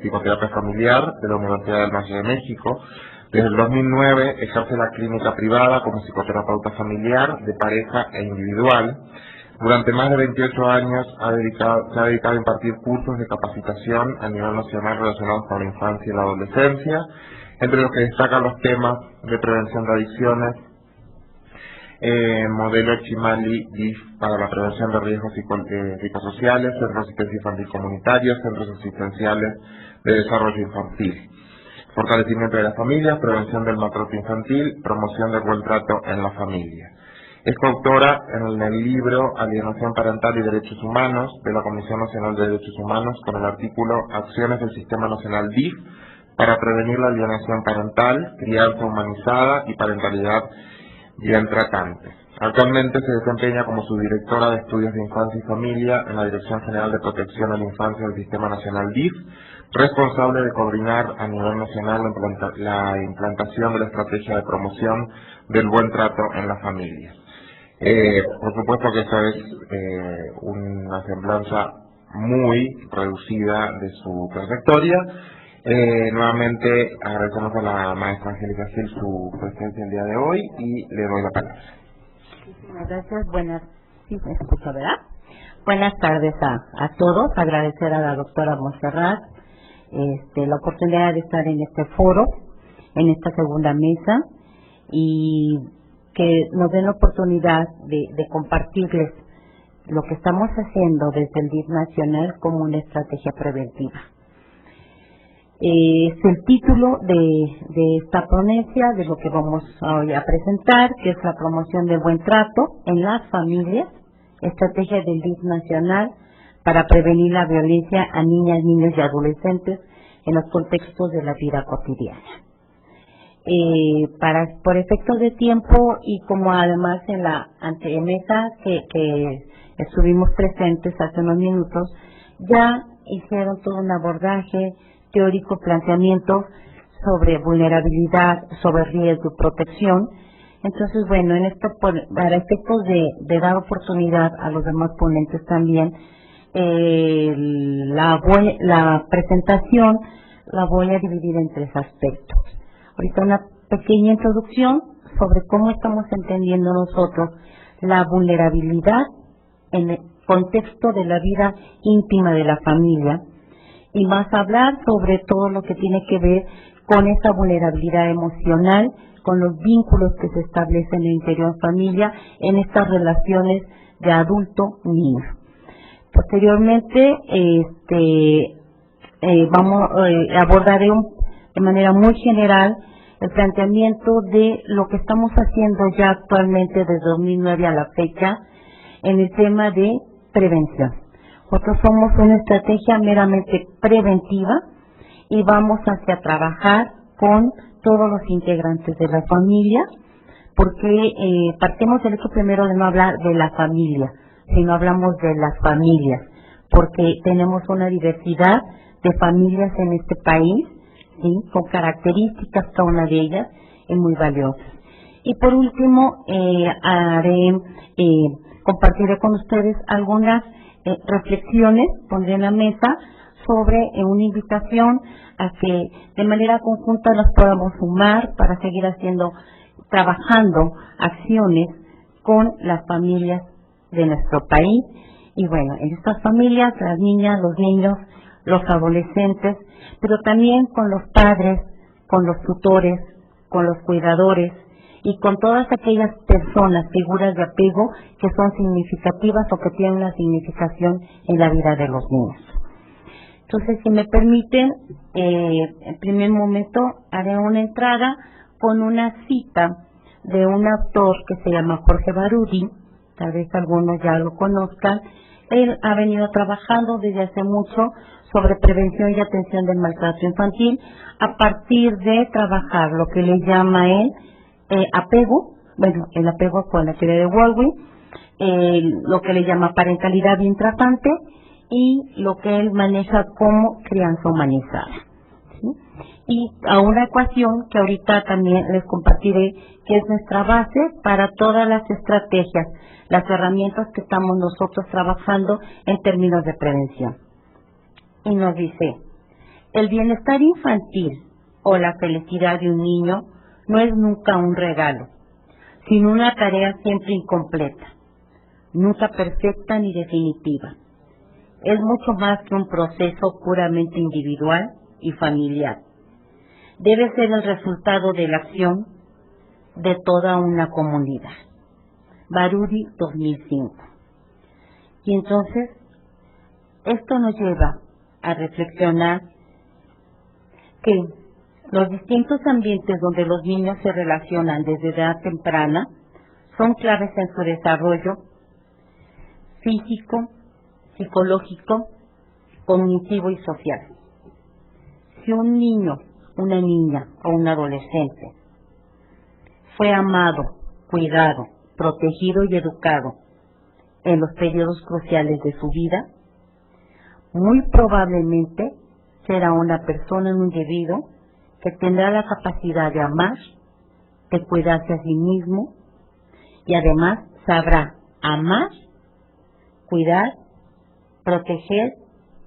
Psicoterapia Familiar de la Universidad del Valle de México. Desde el 2009 ejerce la clínica privada como psicoterapeuta familiar, de pareja e individual. Durante más de 28 años se ha dedicado a impartir cursos de capacitación a nivel nacional relacionados con la infancia y la adolescencia, entre los que destacan los temas de prevención de adicciones, modelo Chimali DIF para la prevención de riesgos psicosociales, centros de asistencia infantil comunitarios, centros asistenciales de desarrollo infantil, fortalecimiento de las familias, prevención del maltrato infantil, promoción del buen trato en la familia. Es coautora en el libro Alienación Parental y Derechos Humanos de la Comisión Nacional de Derechos Humanos, con el artículo Acciones del Sistema Nacional DIF para prevenir la alienación parental, crianza humanizada y parentalidad bien tratante. Actualmente se desempeña como subdirectora de Estudios de Infancia y Familia en la Dirección General de Protección a la Infancia del Sistema Nacional DIF, responsable de coordinar a nivel nacional la implantación de la estrategia de promoción del buen trato en la familia. Por supuesto que esta es una semblanza muy reducida de su trayectoria. Nuevamente agradecemos a la maestra Angélica Gil su presencia el día de hoy y le doy la palabra. Muchísimas gracias. Sí, me escucha, ¿verdad? Buenas tardes a todos. Agradecer a la doctora Montserrat la oportunidad de estar en este foro, en esta segunda mesa, y que nos den la oportunidad de compartirles lo que estamos haciendo desde el DIF nacional como una estrategia preventiva. Es el título de esta ponencia, de lo que vamos hoy a presentar, que es la promoción del buen trato en las familias, estrategia del DIF nacional para prevenir la violencia a niñas, niños y adolescentes en los contextos de la vida cotidiana. Por efectos de tiempo y como además en la antemesa que estuvimos presentes hace unos minutos, ya hicieron todo un abordaje teórico, planteamiento sobre vulnerabilidad, sobre riesgo y protección. Entonces, bueno, en esto, para efectos de dar oportunidad a los demás ponentes también, la presentación la voy a dividir en 3 aspectos. Ahorita una pequeña introducción sobre cómo estamos entendiendo nosotros la vulnerabilidad en el contexto de la vida íntima de la familia, y más hablar sobre todo lo que tiene que ver con esa vulnerabilidad emocional, con los vínculos que se establecen en el interior familia, en estas relaciones de adulto-niño. Posteriormente, abordaré de manera muy general el planteamiento de lo que estamos haciendo ya actualmente desde 2009 a la fecha en el tema de prevención. Nosotros somos una estrategia meramente preventiva y vamos hacia trabajar con todos los integrantes de la familia, porque partimos del hecho primero de no hablar de la familia, sino hablamos de las familias, porque tenemos una diversidad de familias en este país, ¿sí?, con características cada una de ellas y muy valiosas. Y por último, compartiré con ustedes algunas reflexiones, pondré en la mesa sobre una invitación a que de manera conjunta nos podamos sumar para seguir trabajando acciones con las familias de nuestro país. Y bueno, en estas familias, las niñas, los niños, los adolescentes, pero también con los padres, con los tutores, con los cuidadores y con todas aquellas personas, figuras de apego que son significativas o que tienen una significación en la vida de los niños. Entonces, si me permiten, en primer momento haré una entrada con una cita de un autor que se llama Jorge Baroudi, tal vez algunos ya lo conozcan. Él ha venido trabajando desde hace mucho sobre prevención y atención del maltrato infantil a partir de trabajar lo que le llama él apego, bueno, el apego con la teoría de Walwyn, lo que le llama parentalidad bien tratante y lo que él maneja como crianza humanizada, ¿sí? Y a una ecuación que ahorita también les compartiré, que es nuestra base para todas las estrategias, las herramientas que estamos nosotros trabajando en términos de prevención. Y nos dice, El bienestar infantil o la felicidad de un niño no es nunca un regalo, sino una tarea siempre incompleta, nunca perfecta ni definitiva. Es mucho más que un proceso puramente individual y familiar. Debe ser el resultado de la acción de toda una comunidad. Baruri, 2005. Y entonces, esto nos lleva a reflexionar que los distintos ambientes donde los niños se relacionan desde edad temprana son claves en su desarrollo físico, psicológico, cognitivo y social. Si un niño, una niña o un adolescente fue amado, cuidado, protegido y educado en los periodos cruciales de su vida, muy probablemente será una persona, un individuo, que tendrá la capacidad de amar, de cuidarse a sí mismo y además sabrá amar, cuidar, proteger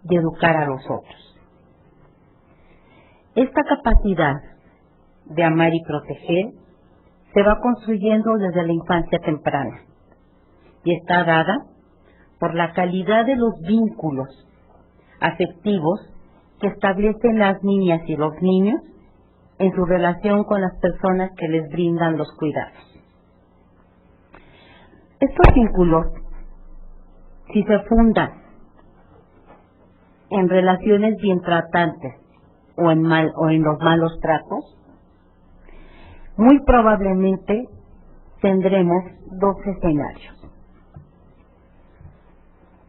y educar a los otros. Esta capacidad de amar y proteger se va construyendo desde la infancia temprana y está dada por la calidad de los vínculos afectivos que establecen las niñas y los niños en su relación con las personas que les brindan los cuidados. Estos vínculos, si se fundan en relaciones bien tratantes o en los malos tratos, muy probablemente tendremos dos escenarios.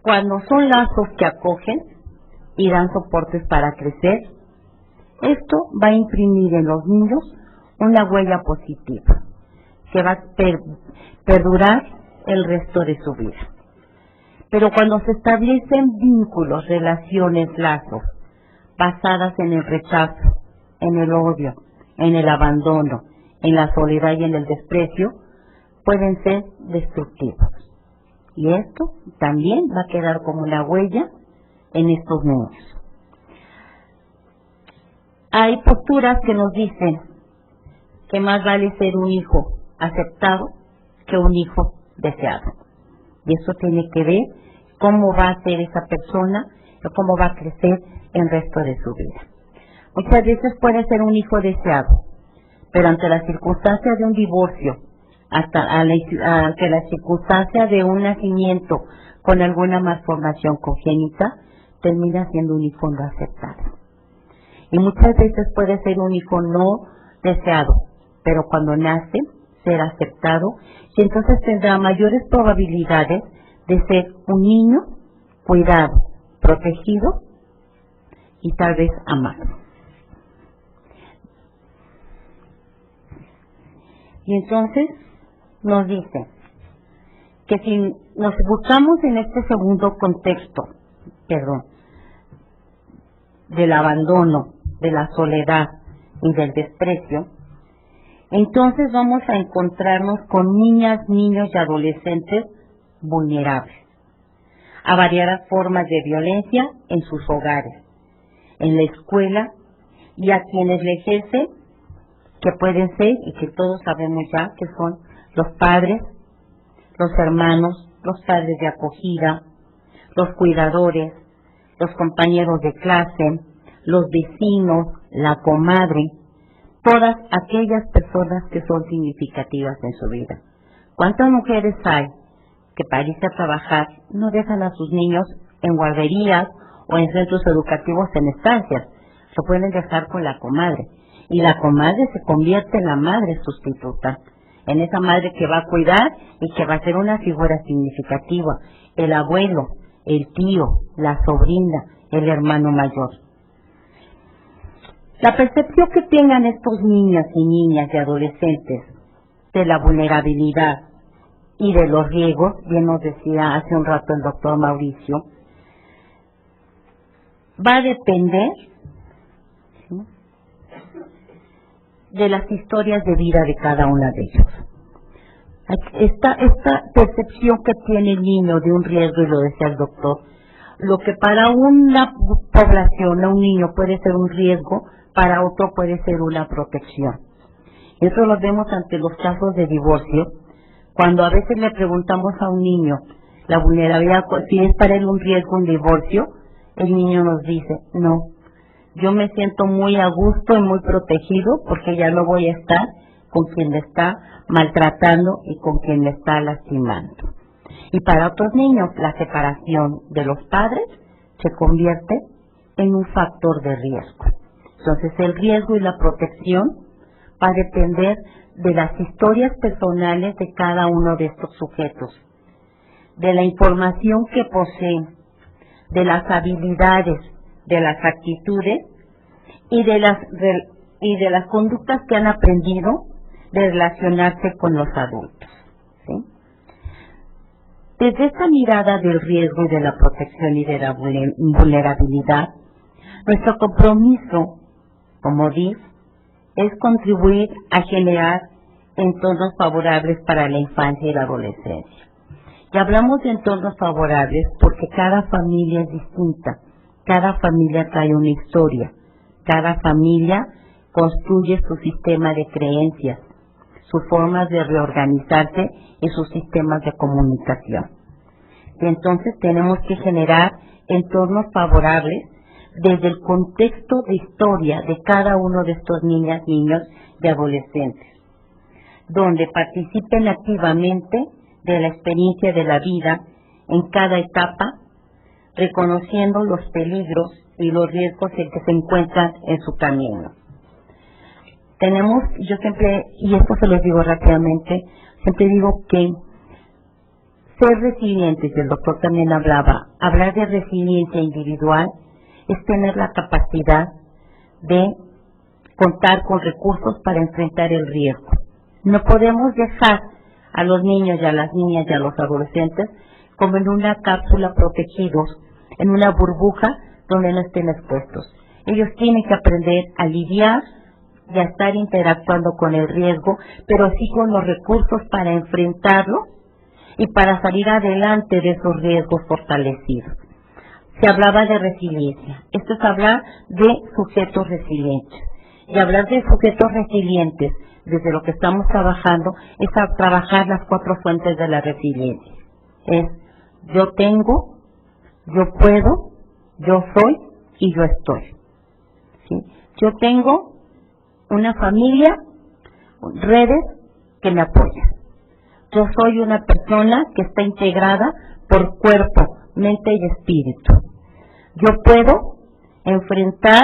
Cuando son lazos que acogen y dan soportes para crecer, esto va a imprimir en los niños una huella positiva que va a perdurar el resto de su vida. Pero cuando se establecen vínculos, relaciones, lazos, basadas en el rechazo, en el odio, en el abandono, en la soledad y en el desprecio, pueden ser destructivos. Y esto también va a quedar como una huella en estos niños. Hay posturas que nos dicen que más vale ser un hijo aceptado que un hijo deseado. Y eso tiene que ver cómo va a ser esa persona o cómo va a crecer el resto de su vida. Muchas veces puede ser un hijo deseado, pero ante la circunstancia de un divorcio, ante la circunstancia de un nacimiento con alguna malformación congénita, termina siendo un hijo no aceptado. Y muchas veces puede ser un hijo no deseado, pero cuando nace será aceptado y entonces tendrá mayores probabilidades de ser un niño cuidado, protegido y tal vez amado. Y entonces nos dice que si nos buscamos en este segundo contexto, del abandono, de la soledad y del desprecio, entonces vamos a encontrarnos con niñas, niños y adolescentes vulnerables a variadas formas de violencia en sus hogares, en la escuela y a quienes le ejercen, que pueden ser y que todos sabemos ya que son los padres, los hermanos, los padres de acogida, los cuidadores, los compañeros de clase, los vecinos, la comadre, todas aquellas personas que son significativas en su vida. ¿Cuántas mujeres hay que para irse a trabajar no dejan a sus niños en guarderías o en centros educativos en estancias? Lo pueden dejar con la comadre. Y la comadre se convierte en la madre sustituta, en esa madre que va a cuidar y que va a ser una figura significativa. El abuelo, el tío, la sobrina, el hermano mayor. La percepción que tengan estos niños y niñas y adolescentes de la vulnerabilidad y de los riesgos, bien nos decía hace un rato el doctor Mauricio, va a depender de las historias de vida de cada una de ellos. Esta percepción que tiene el niño de un riesgo, y lo decía el doctor, lo que para una población, a un niño puede ser un riesgo, para otro puede ser una protección. Eso lo vemos ante los casos de divorcio, cuando a veces le preguntamos a un niño la vulnerabilidad, si es para él un riesgo un divorcio, el niño nos dice, no, yo me siento muy a gusto y muy protegido porque ya no voy a estar con quien me está maltratando y con quien me está lastimando. Y para otros niños, la separación de los padres se convierte en un factor de riesgo. Entonces, el riesgo y la protección va a depender de las historias personales de cada uno de estos sujetos, de la información que poseen, de las habilidades, de las actitudes y de las conductas que han aprendido de relacionarse con los adultos, ¿sí? Desde esta mirada del riesgo y de la protección y de la vulnerabilidad, nuestro compromiso como DIF es contribuir a generar entornos favorables para la infancia y la adolescencia. Y hablamos de entornos favorables porque cada familia es distinta, cada familia trae una historia, cada familia construye su sistema de creencias, sus formas de reorganizarse y sus sistemas de comunicación. Y entonces tenemos que generar entornos favorables desde el contexto de historia de cada uno de estos niñas, niños y adolescentes, donde participen activamente de la experiencia de la vida en cada etapa, reconociendo los peligros y los riesgos en que se encuentran en su camino. Yo siempre, y esto se los digo rápidamente, siempre digo que ser resilientes, y el doctor también hablar de resiliencia individual es tener la capacidad de contar con recursos para enfrentar el riesgo. No podemos dejar a los niños y a las niñas y a los adolescentes como en una cápsula protegidos, en una burbuja donde no estén expuestos. Ellos tienen que aprender a lidiar y a estar interactuando con el riesgo, pero sí con los recursos para enfrentarlo y para salir adelante de esos riesgos fortalecidos. Se hablaba de resiliencia. Esto es hablar de sujetos resilientes. Y hablar de sujetos resilientes, desde lo que estamos trabajando, es a trabajar las 4 fuentes de la resiliencia. Es yo tengo, yo puedo, yo soy y yo estoy. ¿Sí? Yo tengo una familia, redes que me apoyan. Yo soy una persona que está integrada por cuerpo, mente y espíritu. Yo puedo enfrentar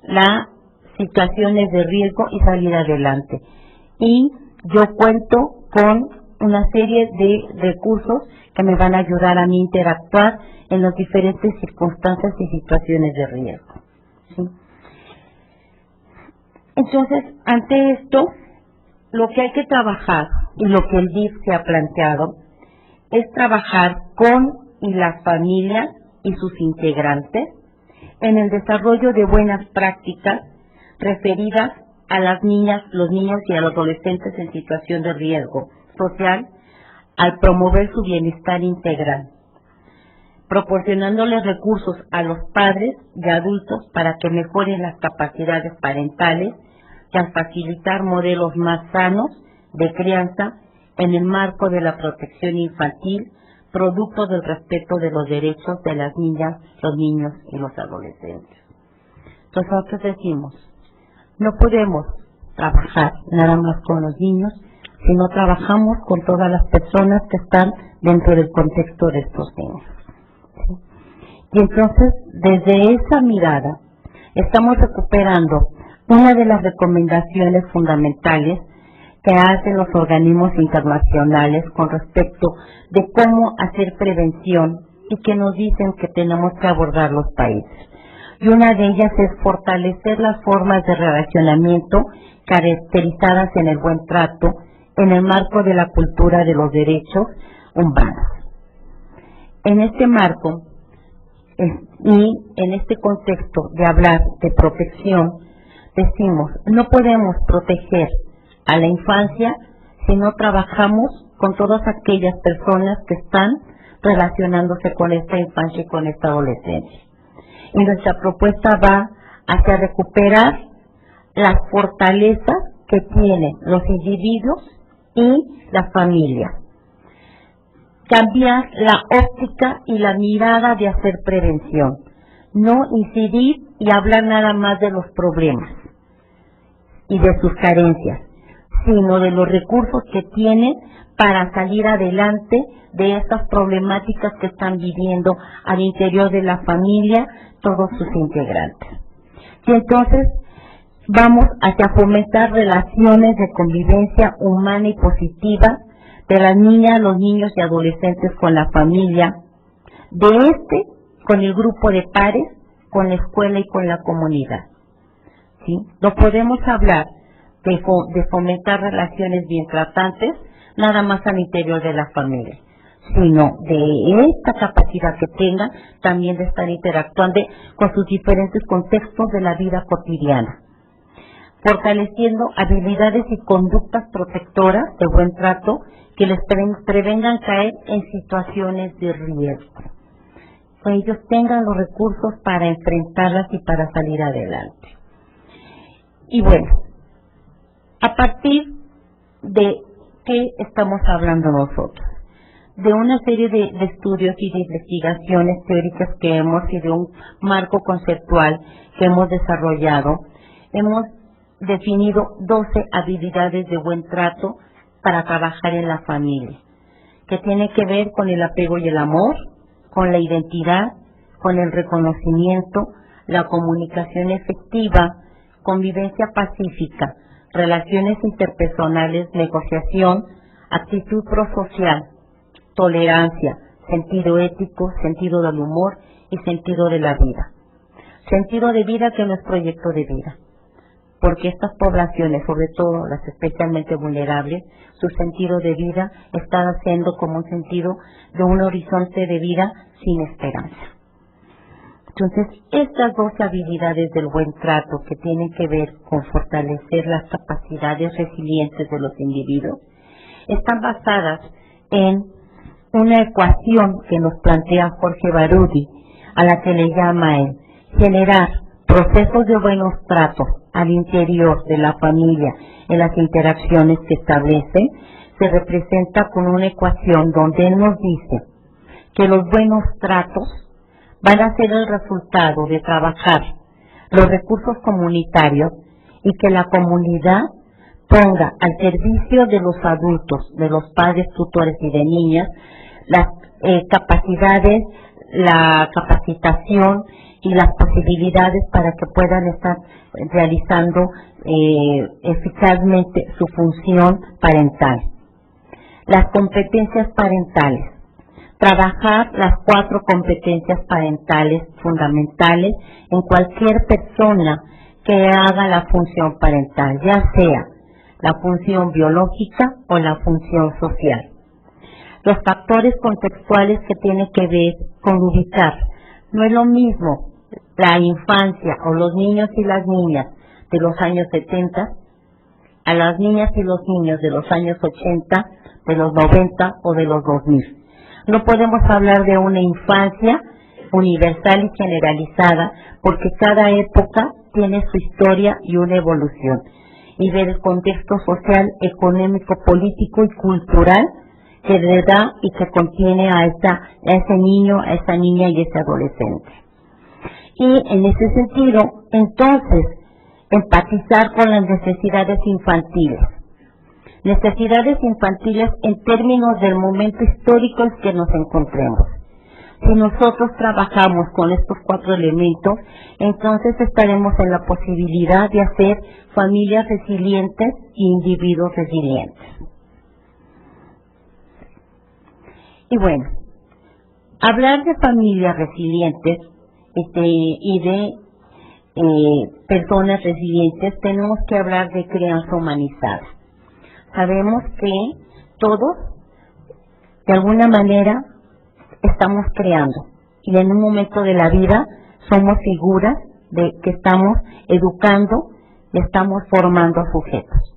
las situaciones de riesgo y salir adelante. Y yo cuento con una serie de recursos que me van a ayudar a mí interactuar en las diferentes circunstancias y situaciones de riesgo. ¿Sí? Entonces, ante esto, lo que hay que trabajar y lo que el DIF se ha planteado es trabajar con y las familias y sus integrantes en el desarrollo de buenas prácticas referidas a las niñas, los niños y a los adolescentes en situación de riesgo social, al promover su bienestar integral, proporcionándoles recursos a los padres y adultos para que mejoren las capacidades parentales y al facilitar modelos más sanos de crianza en el marco de la protección infantil, producto del respeto de los derechos de las niñas, los niños y los adolescentes. Entonces nosotros decimos, no podemos trabajar nada más con los niños, sino trabajamos con todas las personas que están dentro del contexto de estos niños. ¿Sí? Y entonces, desde esa mirada, estamos recuperando una de las recomendaciones fundamentales que hacen los organismos internacionales con respecto de cómo hacer prevención y que nos dicen que tenemos que abordar los países. Y una de ellas es fortalecer las formas de relacionamiento caracterizadas en el buen trato en el marco de la cultura de los derechos humanos. En este marco y en este contexto de hablar de protección, decimos, no podemos proteger a la infancia si no trabajamos con todas aquellas personas que están relacionándose con esta infancia y con esta adolescencia. Y nuestra propuesta va hacia recuperar las fortalezas que tienen los individuos y la familia. Cambiar la óptica y la mirada de hacer prevención. No incidir y hablar nada más de los problemas y de sus carencias, sino de los recursos que tienen para salir adelante de estas problemáticas que están viviendo al interior de la familia todos sus integrantes. Y entonces vamos hacia fomentar relaciones de convivencia humana y positiva de las niñas, los niños y adolescentes con la familia, con el grupo de pares, con la escuela y con la comunidad. ¿Sí? No podemos hablar de fomentar relaciones bien tratantes nada más al interior de la familia, sino de esta capacidad que tengan también de estar interactuando con sus diferentes contextos de la vida cotidiana, fortaleciendo habilidades y conductas protectoras de buen trato que les prevengan caer en situaciones de riesgo, que ellos tengan los recursos para enfrentarlas y para salir adelante. Y bueno, a partir de qué estamos hablando nosotros, de una serie de estudios y de investigaciones teóricas que hemos y de un marco conceptual que hemos desarrollado, hemos definido 12 habilidades de buen trato para trabajar en la familia, que tiene que ver con el apego y el amor, con la identidad, con el reconocimiento, la comunicación efectiva, convivencia pacífica, relaciones interpersonales, negociación, actitud prosocial, tolerancia, sentido ético, sentido del humor y sentido de la vida. Sentido de vida que no es proyecto de vida, porque estas poblaciones, sobre todo las especialmente vulnerables, su sentido de vida está haciendo como un sentido de un horizonte de vida sin esperanza. Entonces, estas 12 habilidades del buen trato que tienen que ver con fortalecer las capacidades resilientes de los individuos, están basadas en una ecuación que nos plantea Jorge Baroudi, a la que le llama él generar procesos de buenos tratos al interior de la familia en las interacciones que establecen. Se representa con una ecuación donde él nos dice que los buenos tratos van a ser el resultado de trabajar los recursos comunitarios y que la comunidad ponga al servicio de los adultos, de los padres, tutores y de niñas, las capacidades, la capacitación y las posibilidades para que puedan estar realizando eficazmente su función parental. Las competencias parentales. Trabajar las 4 competencias parentales fundamentales en cualquier persona que haga la función parental, ya sea la función biológica o la función social. Los factores contextuales que tienen que ver con ubicar. No es lo mismo la infancia o los niños y las niñas de los años 70 a las niñas y los niños de los años 80, de los 90 o de los 2000. No podemos hablar de una infancia universal y generalizada porque cada época tiene su historia y una evolución, y ver el contexto social, económico, político y cultural que le da y que contiene a ese niño, a esa niña y ese adolescente. Y en ese sentido, entonces, empatizar con las necesidades infantiles. Necesidades infantiles en términos del momento histórico en que nos encontremos. Si nosotros trabajamos con estos 4 elementos, entonces estaremos en la posibilidad de hacer familias resilientes e individuos resilientes. Y bueno, hablar de familias resilientes y de personas resilientes, tenemos que hablar de crianza humanizada. Sabemos que todos, de alguna manera, estamos creando, y en un momento de la vida somos figuras de que estamos educando y estamos formando sujetos.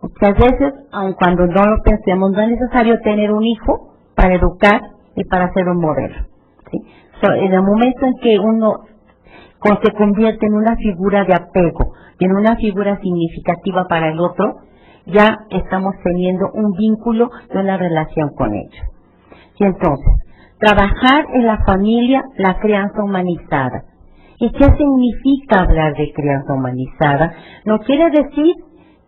Muchas veces, aun cuando no lo pensemos, no es necesario tener un hijo para educar y para ser un modelo, ¿sí? En el momento en que uno se convierte en una figura de apego y en una figura significativa para el otro, ya estamos teniendo un vínculo y una relación con ellos. Y entonces, trabajar en la familia la crianza humanizada. ¿Y qué significa hablar de crianza humanizada? No quiere decir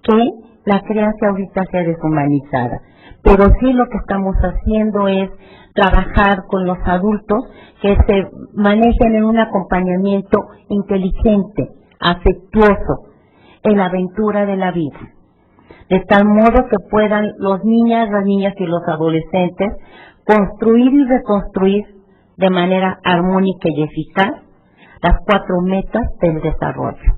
que la crianza ahorita sea deshumanizada, pero sí lo que estamos haciendo es trabajar con los adultos que se manejen en un acompañamiento inteligente, afectuoso, en la aventura de la vida, de tal modo que puedan las niñas y los adolescentes construir y reconstruir de manera armónica y eficaz las 4 metas del desarrollo.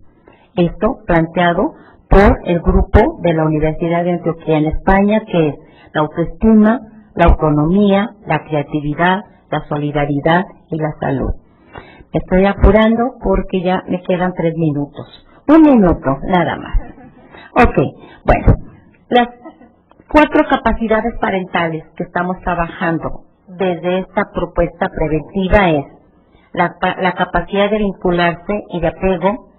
Esto planteado por el grupo de la Universidad de Antioquia en España, que es la autoestima, la autonomía, la creatividad, la solidaridad y la salud. Me estoy apurando porque ya me quedan 3 minutos. 1 minuto, nada más. Ok, bueno, las 4 capacidades parentales que estamos trabajando desde esta propuesta preventiva es la capacidad de vincularse y de apego,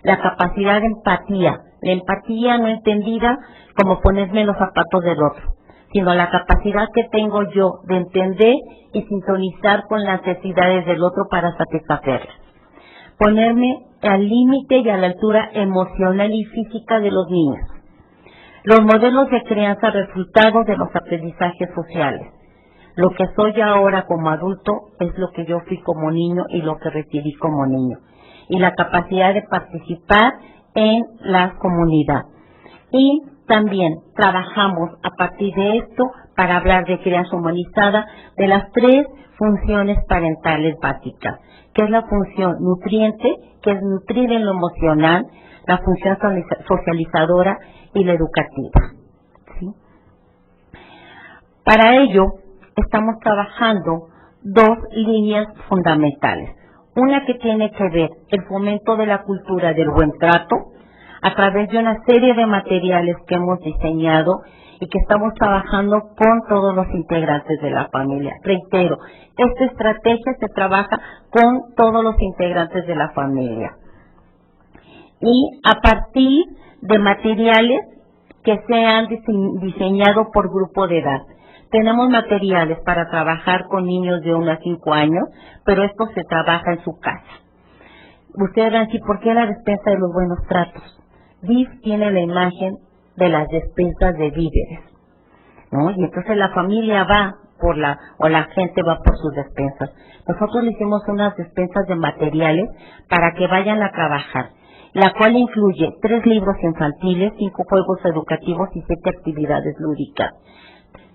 la capacidad de empatía, la empatía no entendida como ponerme en los zapatos del otro, sino la capacidad que tengo yo de entender y sintonizar con las necesidades del otro para satisfacerlas. Ponerme al límite y a la altura emocional y física de los niños. Los modelos de crianza resultado de los aprendizajes sociales. Lo que soy ahora como adulto es lo que yo fui como niño y lo que recibí como niño. Y la capacidad de participar en la comunidad. Y también trabajamos a partir de esto para hablar de crianza humanizada de las 3 funciones parentales básicas, que es la función nutriente, que es nutrir en lo emocional, la función socializadora y la educativa, ¿sí? Para ello, estamos trabajando 2 líneas fundamentales. Una que tiene que ver el fomento de la cultura del buen trato, a través de una serie de materiales que hemos diseñado y que estamos trabajando con todos los integrantes de la familia. Reitero, esta estrategia se trabaja con todos los integrantes de la familia. Y a partir de materiales que se han diseñado por grupo de edad. Tenemos materiales para trabajar con niños de 1 a 5 años, pero esto se trabaja en su casa. Ustedes van a decir, ¿por qué la despensa de los buenos tratos? DIF tiene la imagen de las despensas de víveres, ¿no? Y entonces la familia va o la gente va por sus despensas. Nosotros le hicimos unas despensas de materiales para que vayan a trabajar, la cual incluye 3 libros infantiles, 5 juegos educativos y 7 actividades lúdicas.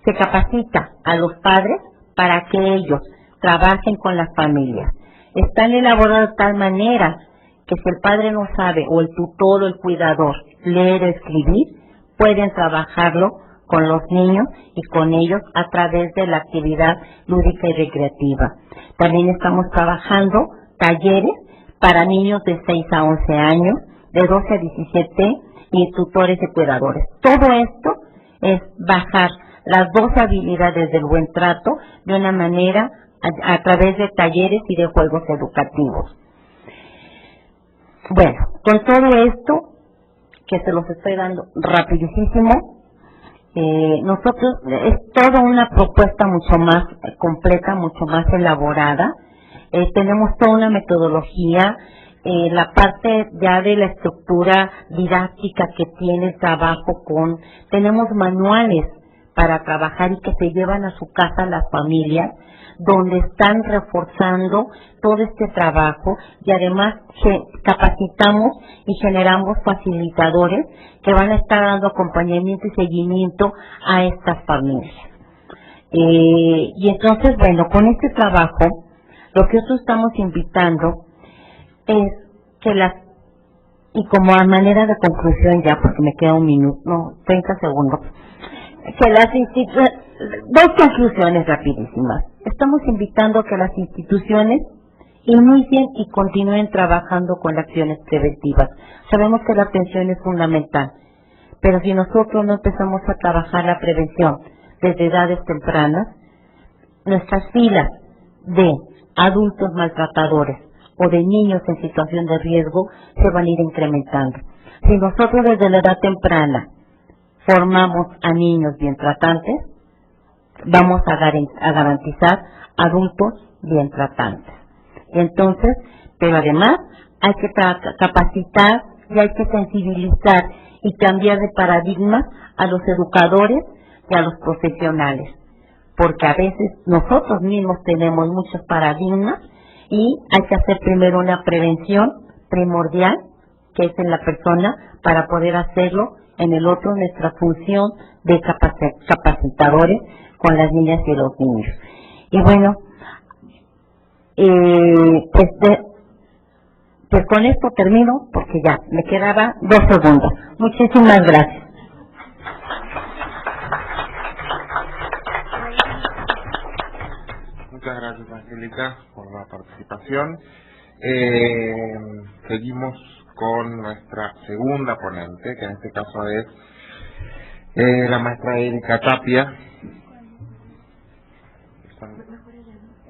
Se capacita a los padres para que ellos trabajen con las familias. Están elaborados de tal manera que si el padre no sabe, o el tutor o el cuidador, leer o escribir, pueden trabajarlo con los niños y con ellos a través de la actividad lúdica y recreativa. También estamos trabajando talleres para niños de 6 a 11 años, de 12 a 17 y tutores y cuidadores. Todo esto es bajar las 2 habilidades del buen trato de una manera a través de talleres y de juegos educativos. Bueno, con todo esto, que se los estoy dando rapidísimo, nosotros es toda una propuesta mucho más completa, mucho más elaborada. Tenemos toda una metodología, la parte ya de la estructura didáctica que tiene el trabajo tenemos manuales para trabajar y que se llevan a su casa las familias, donde están reforzando todo este trabajo y además capacitamos y generamos facilitadores que van a estar dando acompañamiento y seguimiento a estas familias. Y entonces, bueno, con este trabajo, lo que nosotros estamos invitando es que y como a manera de conclusión ya, porque me queda 30 segundos, que 2 conclusiones rapidísimas. Estamos invitando a que las instituciones inicien y continúen trabajando con acciones preventivas. Sabemos que la atención es fundamental, pero si nosotros no empezamos a trabajar la prevención desde edades tempranas, nuestras filas de adultos maltratadores o de niños en situación de riesgo se van a ir incrementando. Si nosotros desde la edad temprana formamos a niños bien tratantes, vamos a garantizar adultos bien tratantes. Entonces, pero además hay que capacitar y hay que sensibilizar y cambiar de paradigmas a los educadores y a los profesionales, porque a veces nosotros mismos tenemos muchos paradigmas y hay que hacer primero una prevención primordial, que es en la persona, para poder hacerlo en el otro, nuestra función de capacitadores con las niñas y los niños. Y bueno, pues con esto termino, porque ya me quedaba 2 segundos. Muchísimas gracias. Muchas gracias, Angélica, por la participación. Seguimos con nuestra segunda ponente, que en este caso es la maestra Erika Tapia.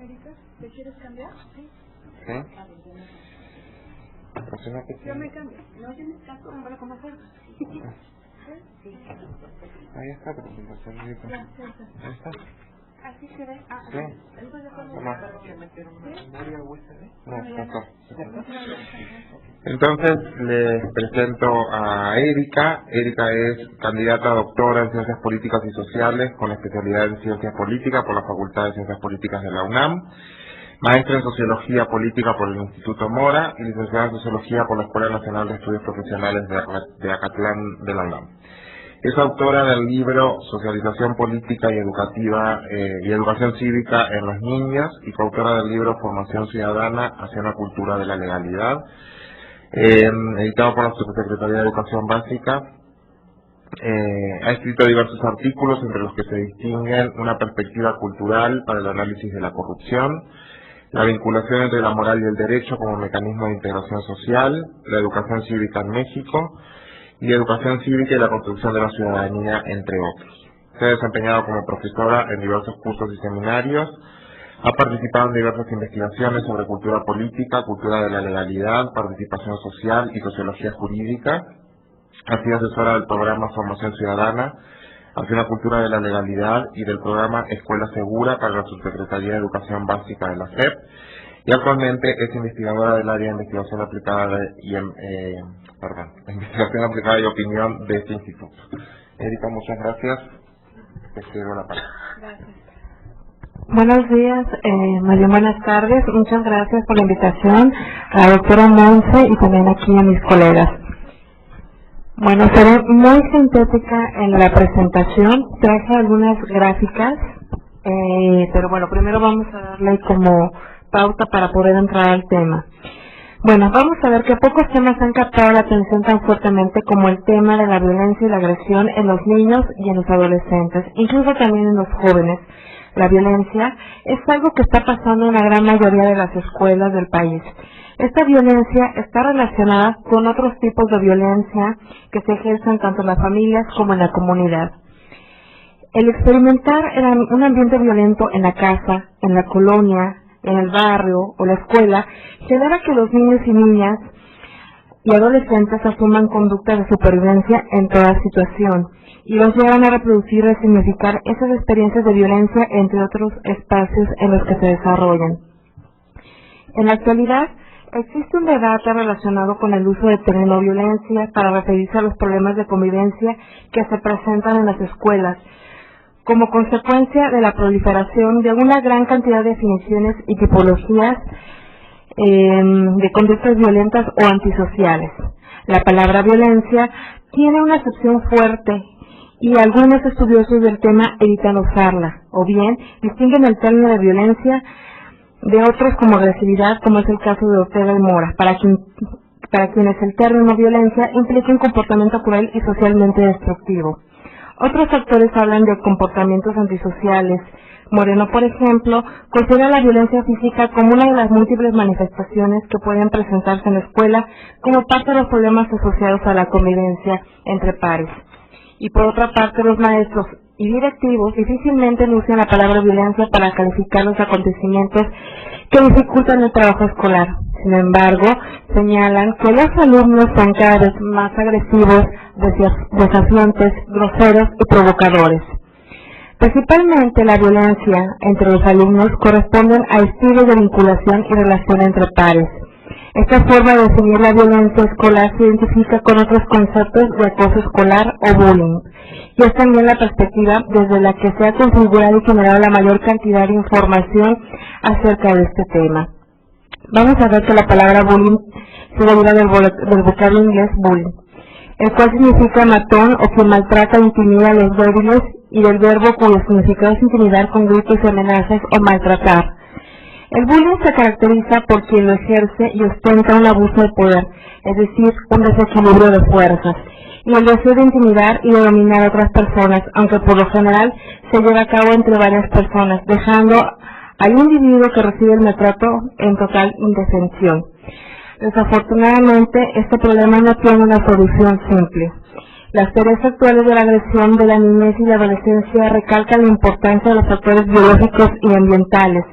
Erika, ¿te quieres cambiar? Sí. ¿Sí? Yo me cambio. No tienes caso, hombre, ¿cómo hacer? Ahí está, presentación. Ahí está. Así se ve. Sí. Toma. No, acá. Entonces les presento a Erika. Erika es candidata a doctora en Ciencias Políticas y Sociales con especialidad en Ciencias Políticas por la Facultad de Ciencias Políticas de la UNAM, maestra en Sociología Política por el Instituto Mora y licenciada en Sociología por la Escuela Nacional de Estudios Profesionales de Acatlán de la UNAM. Es autora del libro Socialización Política y Educativa y Educación Cívica en los Niños y coautora del libro Formación Ciudadana hacia una cultura de la legalidad, editado por la Subsecretaría de Educación Básica. Ha escrito diversos artículos entre los que se distinguen una perspectiva cultural para el análisis de la corrupción, la vinculación entre la moral y el derecho como mecanismo de integración social, la educación cívica en México, y educación cívica y la construcción de la ciudadanía, entre otros. Se ha desempeñado como profesora en diversos cursos y seminarios, ha participado en diversas investigaciones sobre cultura política, cultura de la legalidad, participación social y sociología jurídica, ha sido asesora del programa Formación Ciudadana hacia una cultura de la legalidad y del programa Escuela Segura para la Subsecretaría de Educación Básica de la SEP, y actualmente es investigadora del área de investigación aplicada investigación aplicada y opinión de este instituto. Erika, muchas gracias. Te cedo la palabra. Gracias. Buenos días, más bien buenas tardes. Muchas gracias por la invitación a la doctora Monse y también aquí a mis colegas. Bueno, seré muy sintética en la presentación. Traje algunas gráficas, pero bueno, primero vamos a darle como pauta para poder entrar al tema. Bueno, vamos a ver que pocos temas han captado la atención tan fuertemente como el tema de la violencia y la agresión en los niños y en los adolescentes, incluso también en los jóvenes. La violencia es algo que está pasando en la gran mayoría de las escuelas del país. Esta violencia está relacionada con otros tipos de violencia que se ejercen tanto en las familias como en la comunidad. El experimentar un ambiente violento en la casa, en la colonia, en el barrio o la escuela, genera que los niños y niñas y adolescentes asuman conductas de supervivencia en toda situación y los llevan a reproducir y a significar esas experiencias de violencia entre otros espacios en los que se desarrollan. En la actualidad, existe un debate relacionado con el uso de término violencia para referirse a los problemas de convivencia que se presentan en las escuelas, como consecuencia de la proliferación de una gran cantidad de definiciones y tipologías de conductas violentas o antisociales. La palabra violencia tiene una acepción fuerte y algunos estudiosos del tema evitan usarla, o bien distinguen el término de violencia de otros como agresividad, como es el caso de Ortega y Mora, para quienes el término violencia implica un comportamiento cruel y socialmente destructivo. Otros autores hablan de comportamientos antisociales. Moreno, por ejemplo, considera la violencia física como una de las múltiples manifestaciones que pueden presentarse en la escuela como parte de los problemas asociados a la convivencia entre pares. Y por otra parte, los maestros y directivos difícilmente usan la palabra violencia para calificar los acontecimientos que dificultan el trabajo escolar. Sin embargo, señalan que los alumnos son cada vez más agresivos, desafiantes, groseros y provocadores. Principalmente la violencia entre los alumnos corresponden a estilos de vinculación y relación entre pares. Esta forma de definir la violencia escolar se identifica con otros conceptos de acoso escolar o bullying, y es también la perspectiva desde la que se ha configurado y generado la mayor cantidad de información acerca de este tema. Vamos a ver que la palabra bullying se deriva del vocablo inglés bullying, el cual significa matón o quien maltrata e intimida a los débiles, y del verbo cuyo significado es intimidar con gritos y amenazas o maltratar. El bullying se caracteriza por quien lo ejerce y ostenta un abuso de poder, es decir, un desequilibrio de fuerzas, y el deseo de intimidar y de dominar a otras personas, aunque por lo general se lleva a cabo entre varias personas, dejando al individuo que recibe el maltrato en total indefensión. Desafortunadamente, este problema no tiene una solución simple. Las teorías actuales de la agresión de la niñez y la adolescencia recalcan la importancia de los factores biológicos y ambientales.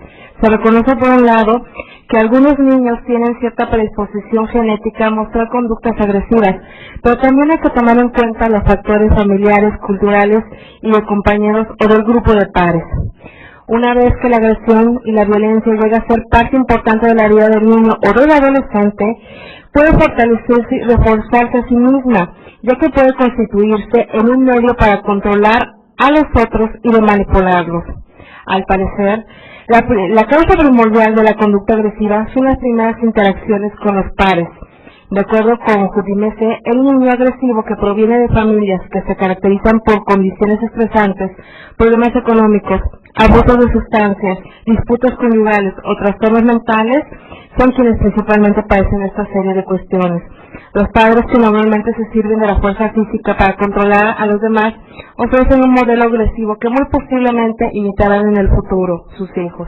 Se reconoce por un lado que algunos niños tienen cierta predisposición genética a mostrar conductas agresivas, pero también hay que tomar en cuenta los factores familiares, culturales y de compañeros o del grupo de pares. Una vez que la agresión y la violencia llega a ser parte importante de la vida del niño o del adolescente, puede fortalecerse y reforzarse a sí misma, ya que puede constituirse en un medio para controlar a los otros y de manipularlos. Al parecer, la causa primordial de la conducta agresiva son las primeras interacciones con los pares. De acuerdo con Judimese, el niño agresivo que proviene de familias que se caracterizan por condiciones estresantes, problemas económicos, abusos de sustancias, disputas conyugales o trastornos mentales, son quienes principalmente padecen esta serie de cuestiones. Los padres, que normalmente se sirven de la fuerza física para controlar a los demás, ofrecen un modelo agresivo que muy posiblemente imitarán en el futuro sus hijos.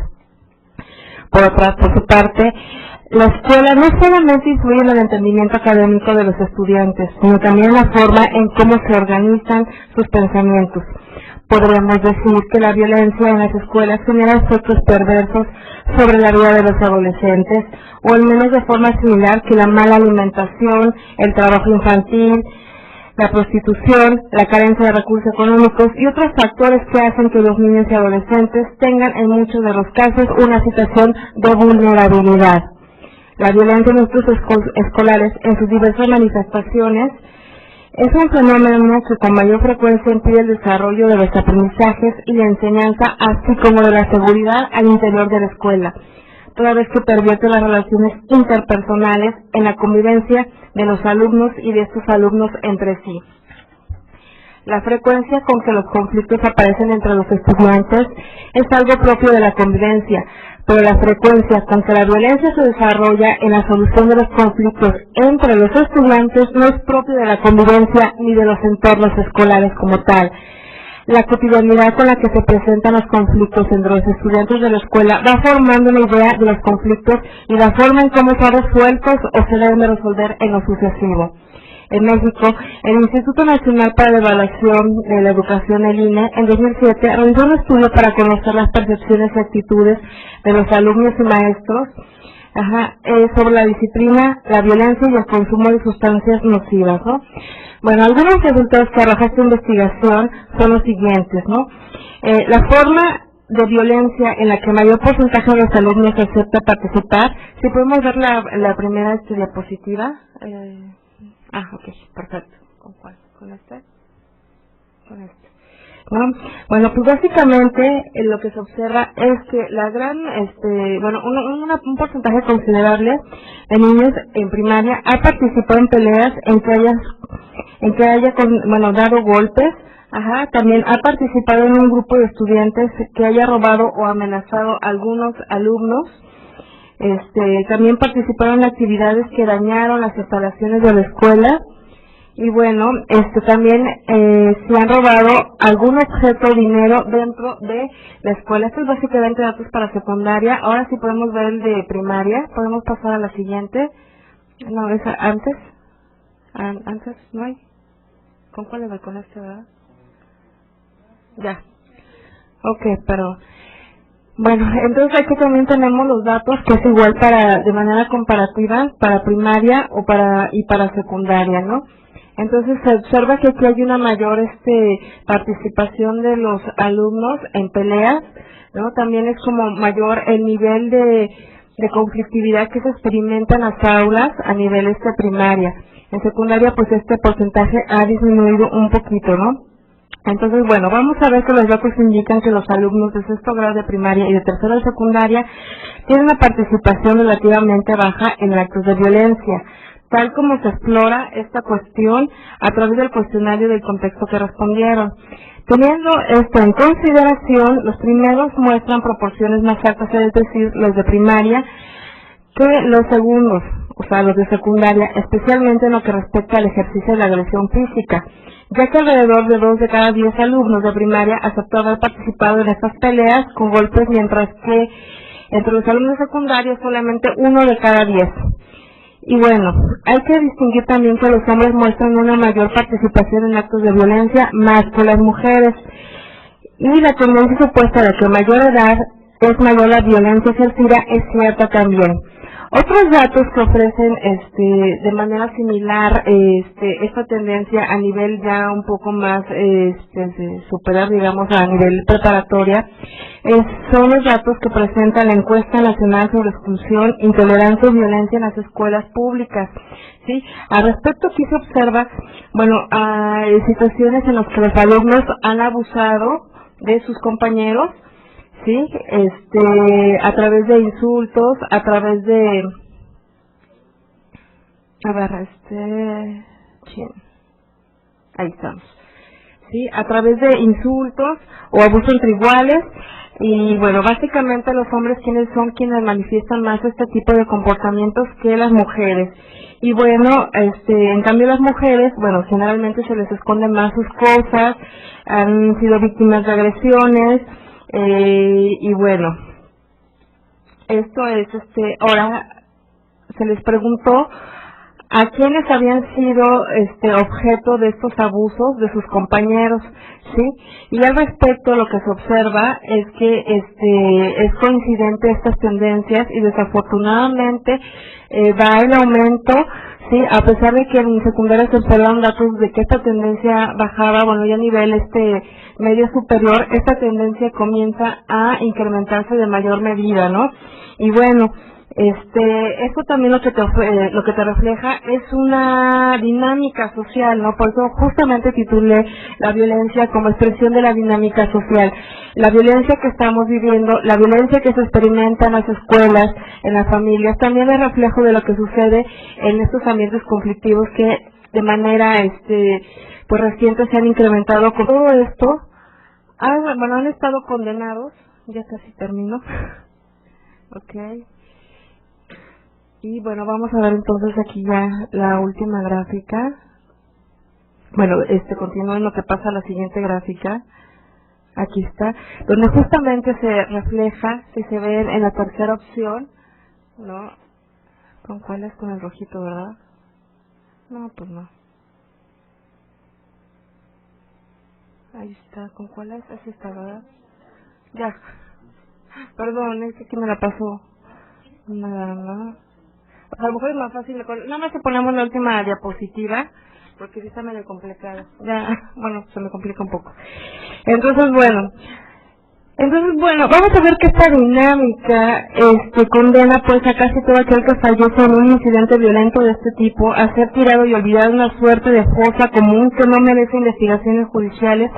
Por su parte, la escuela no solamente influye en el entendimiento académico de los estudiantes, sino también en la forma en cómo se organizan sus pensamientos. Podríamos decir que la violencia en las escuelas genera efectos perversos sobre la vida de los adolescentes, o al menos de forma similar que la mala alimentación, el trabajo infantil, la prostitución, la carencia de recursos económicos y otros factores que hacen que los niños y adolescentes tengan en muchos de los casos una situación de vulnerabilidad. La violencia en nuestros escolares, en sus diversas manifestaciones, es un fenómeno que con mayor frecuencia impide el desarrollo de los aprendizajes y la enseñanza, así como de la seguridad al interior de la escuela, toda vez que pervierte las relaciones interpersonales en la convivencia de los alumnos y de estos alumnos entre sí. La frecuencia con que los conflictos aparecen entre los estudiantes es algo propio de la convivencia, pero la frecuencia con que la violencia se desarrolla en la solución de los conflictos entre los estudiantes no es propio de la convivencia ni de los entornos escolares como tal. La cotidianidad con la que se presentan los conflictos entre los estudiantes de la escuela va formando una idea de los conflictos y la forma en cómo son resueltos o se deben de resolver en lo sucesivo. En México, el Instituto Nacional para la Evaluación de la Educación, el INE, en 2007 realizó un estudio para conocer las percepciones y actitudes de los alumnos y maestros sobre la disciplina, la violencia y el consumo de sustancias nocivas, ¿no? Bueno, algunos resultados que arroja esta investigación son los siguientes, ¿no? La forma de violencia en la que mayor porcentaje de los alumnos acepta participar. Si podemos ver la primera diapositiva. Ok, perfecto. ¿Con cuál? ¿Con este? Con este. ¿No? Bueno, pues básicamente lo que se observa es que la gran, un porcentaje considerable de niños en primaria ha participado en peleas en que haya dado golpes. También ha participado en un grupo de estudiantes que haya robado o amenazado a algunos alumnos. También participaron en actividades que dañaron las instalaciones de la escuela. Y bueno, también se han robado algún objeto o dinero dentro de la escuela. Esto es básicamente datos para secundaria. Ahora sí podemos ver el de primaria. Podemos pasar a la siguiente. No, esa antes. Antes no hay. ¿Con cuál le voy? Con este, ¿verdad? Ya. Ok, pero bueno, entonces aquí también tenemos los datos que es igual de manera comparativa para primaria y para secundaria, ¿no? Entonces se observa que aquí hay una mayor participación de los alumnos en peleas, ¿no? También es como mayor el nivel de conflictividad que se experimenta en las aulas a nivel primaria. En secundaria pues este porcentaje ha disminuido un poquito, ¿no? Entonces, bueno, vamos a ver que los datos indican que los alumnos de sexto grado de primaria y de tercero de secundaria tienen una participación relativamente baja en actos de violencia, tal como se explora esta cuestión a través del cuestionario del contexto que respondieron. Teniendo esto en consideración, los primeros muestran proporciones más altas, es decir, los de primaria, que los segundos, o sea, los de secundaria, especialmente en lo que respecta al ejercicio de la agresión física, ya que alrededor de 2 de cada 10 alumnos de primaria aceptó haber participado en estas peleas con golpes, mientras que entre los alumnos secundarios solamente 1 de cada 10. Y bueno, hay que distinguir también que los hombres muestran una mayor participación en actos de violencia más que las mujeres. Y la tendencia supuesta de que a mayor edad es mayor la violencia ejercida es cierta también. Otros datos que ofrecen de manera similar esta tendencia a nivel ya un poco más superior, digamos, a nivel preparatoria, son los datos que presenta la Encuesta Nacional sobre Exclusión, Intolerancia y Violencia en las Escuelas Públicas. ¿Sí? Al respecto aquí se observa, bueno, situaciones en las que los alumnos han abusado de sus compañeros, sí, a través de insultos, a través de, ahí estamos, sí, a través de insultos o abusos entre iguales. Y bueno, básicamente los hombres quienes manifiestan más este tipo de comportamientos que las mujeres. Y bueno, en cambio las mujeres, bueno, generalmente se les esconden más sus cosas, han sido víctimas de agresiones. Y bueno, esto es, ahora se les preguntó a quienes habían sido objeto de estos abusos de sus compañeros, ¿sí? Y al respecto lo que se observa es que es coincidente estas tendencias y desafortunadamente va en aumento, sí, a pesar de que en secundaria se observan datos de que esta tendencia bajaba, bueno, ya a nivel medio superior, esta tendencia comienza a incrementarse de mayor medida, ¿no? Y bueno, esto también lo que te refleja es una dinámica social, ¿no? Por eso justamente titulé la violencia como expresión de la dinámica social. La violencia que estamos viviendo, la violencia que se experimenta en las escuelas, en las familias, también es reflejo de lo que sucede en estos ambientes conflictivos que de manera pues reciente se han incrementado. Con todo esto, han estado condenados, ya casi termino, ok. Y bueno, vamos a ver entonces aquí ya la última gráfica. Bueno, continúa en lo que pasa a la siguiente gráfica. Aquí está, donde justamente se refleja, si se ve en la tercera opción, ¿no? ¿Con cuál es? Con el rojito, ¿verdad? No, pues no. Ahí está, ¿con cuál es? Así está, ¿verdad? Ya. Perdón, es que aquí me la pasó. Nada, no. A lo mejor es más fácil, nada más que ponemos la última diapositiva, porque sí está medio complicada. Ya, bueno, se me complica un poco. Entonces, bueno, vamos a ver que esta dinámica condena pues a casi todo aquel que fallece en un incidente violento de este tipo a ser tirado y olvidado una suerte de fosa común que no merece investigaciones judiciales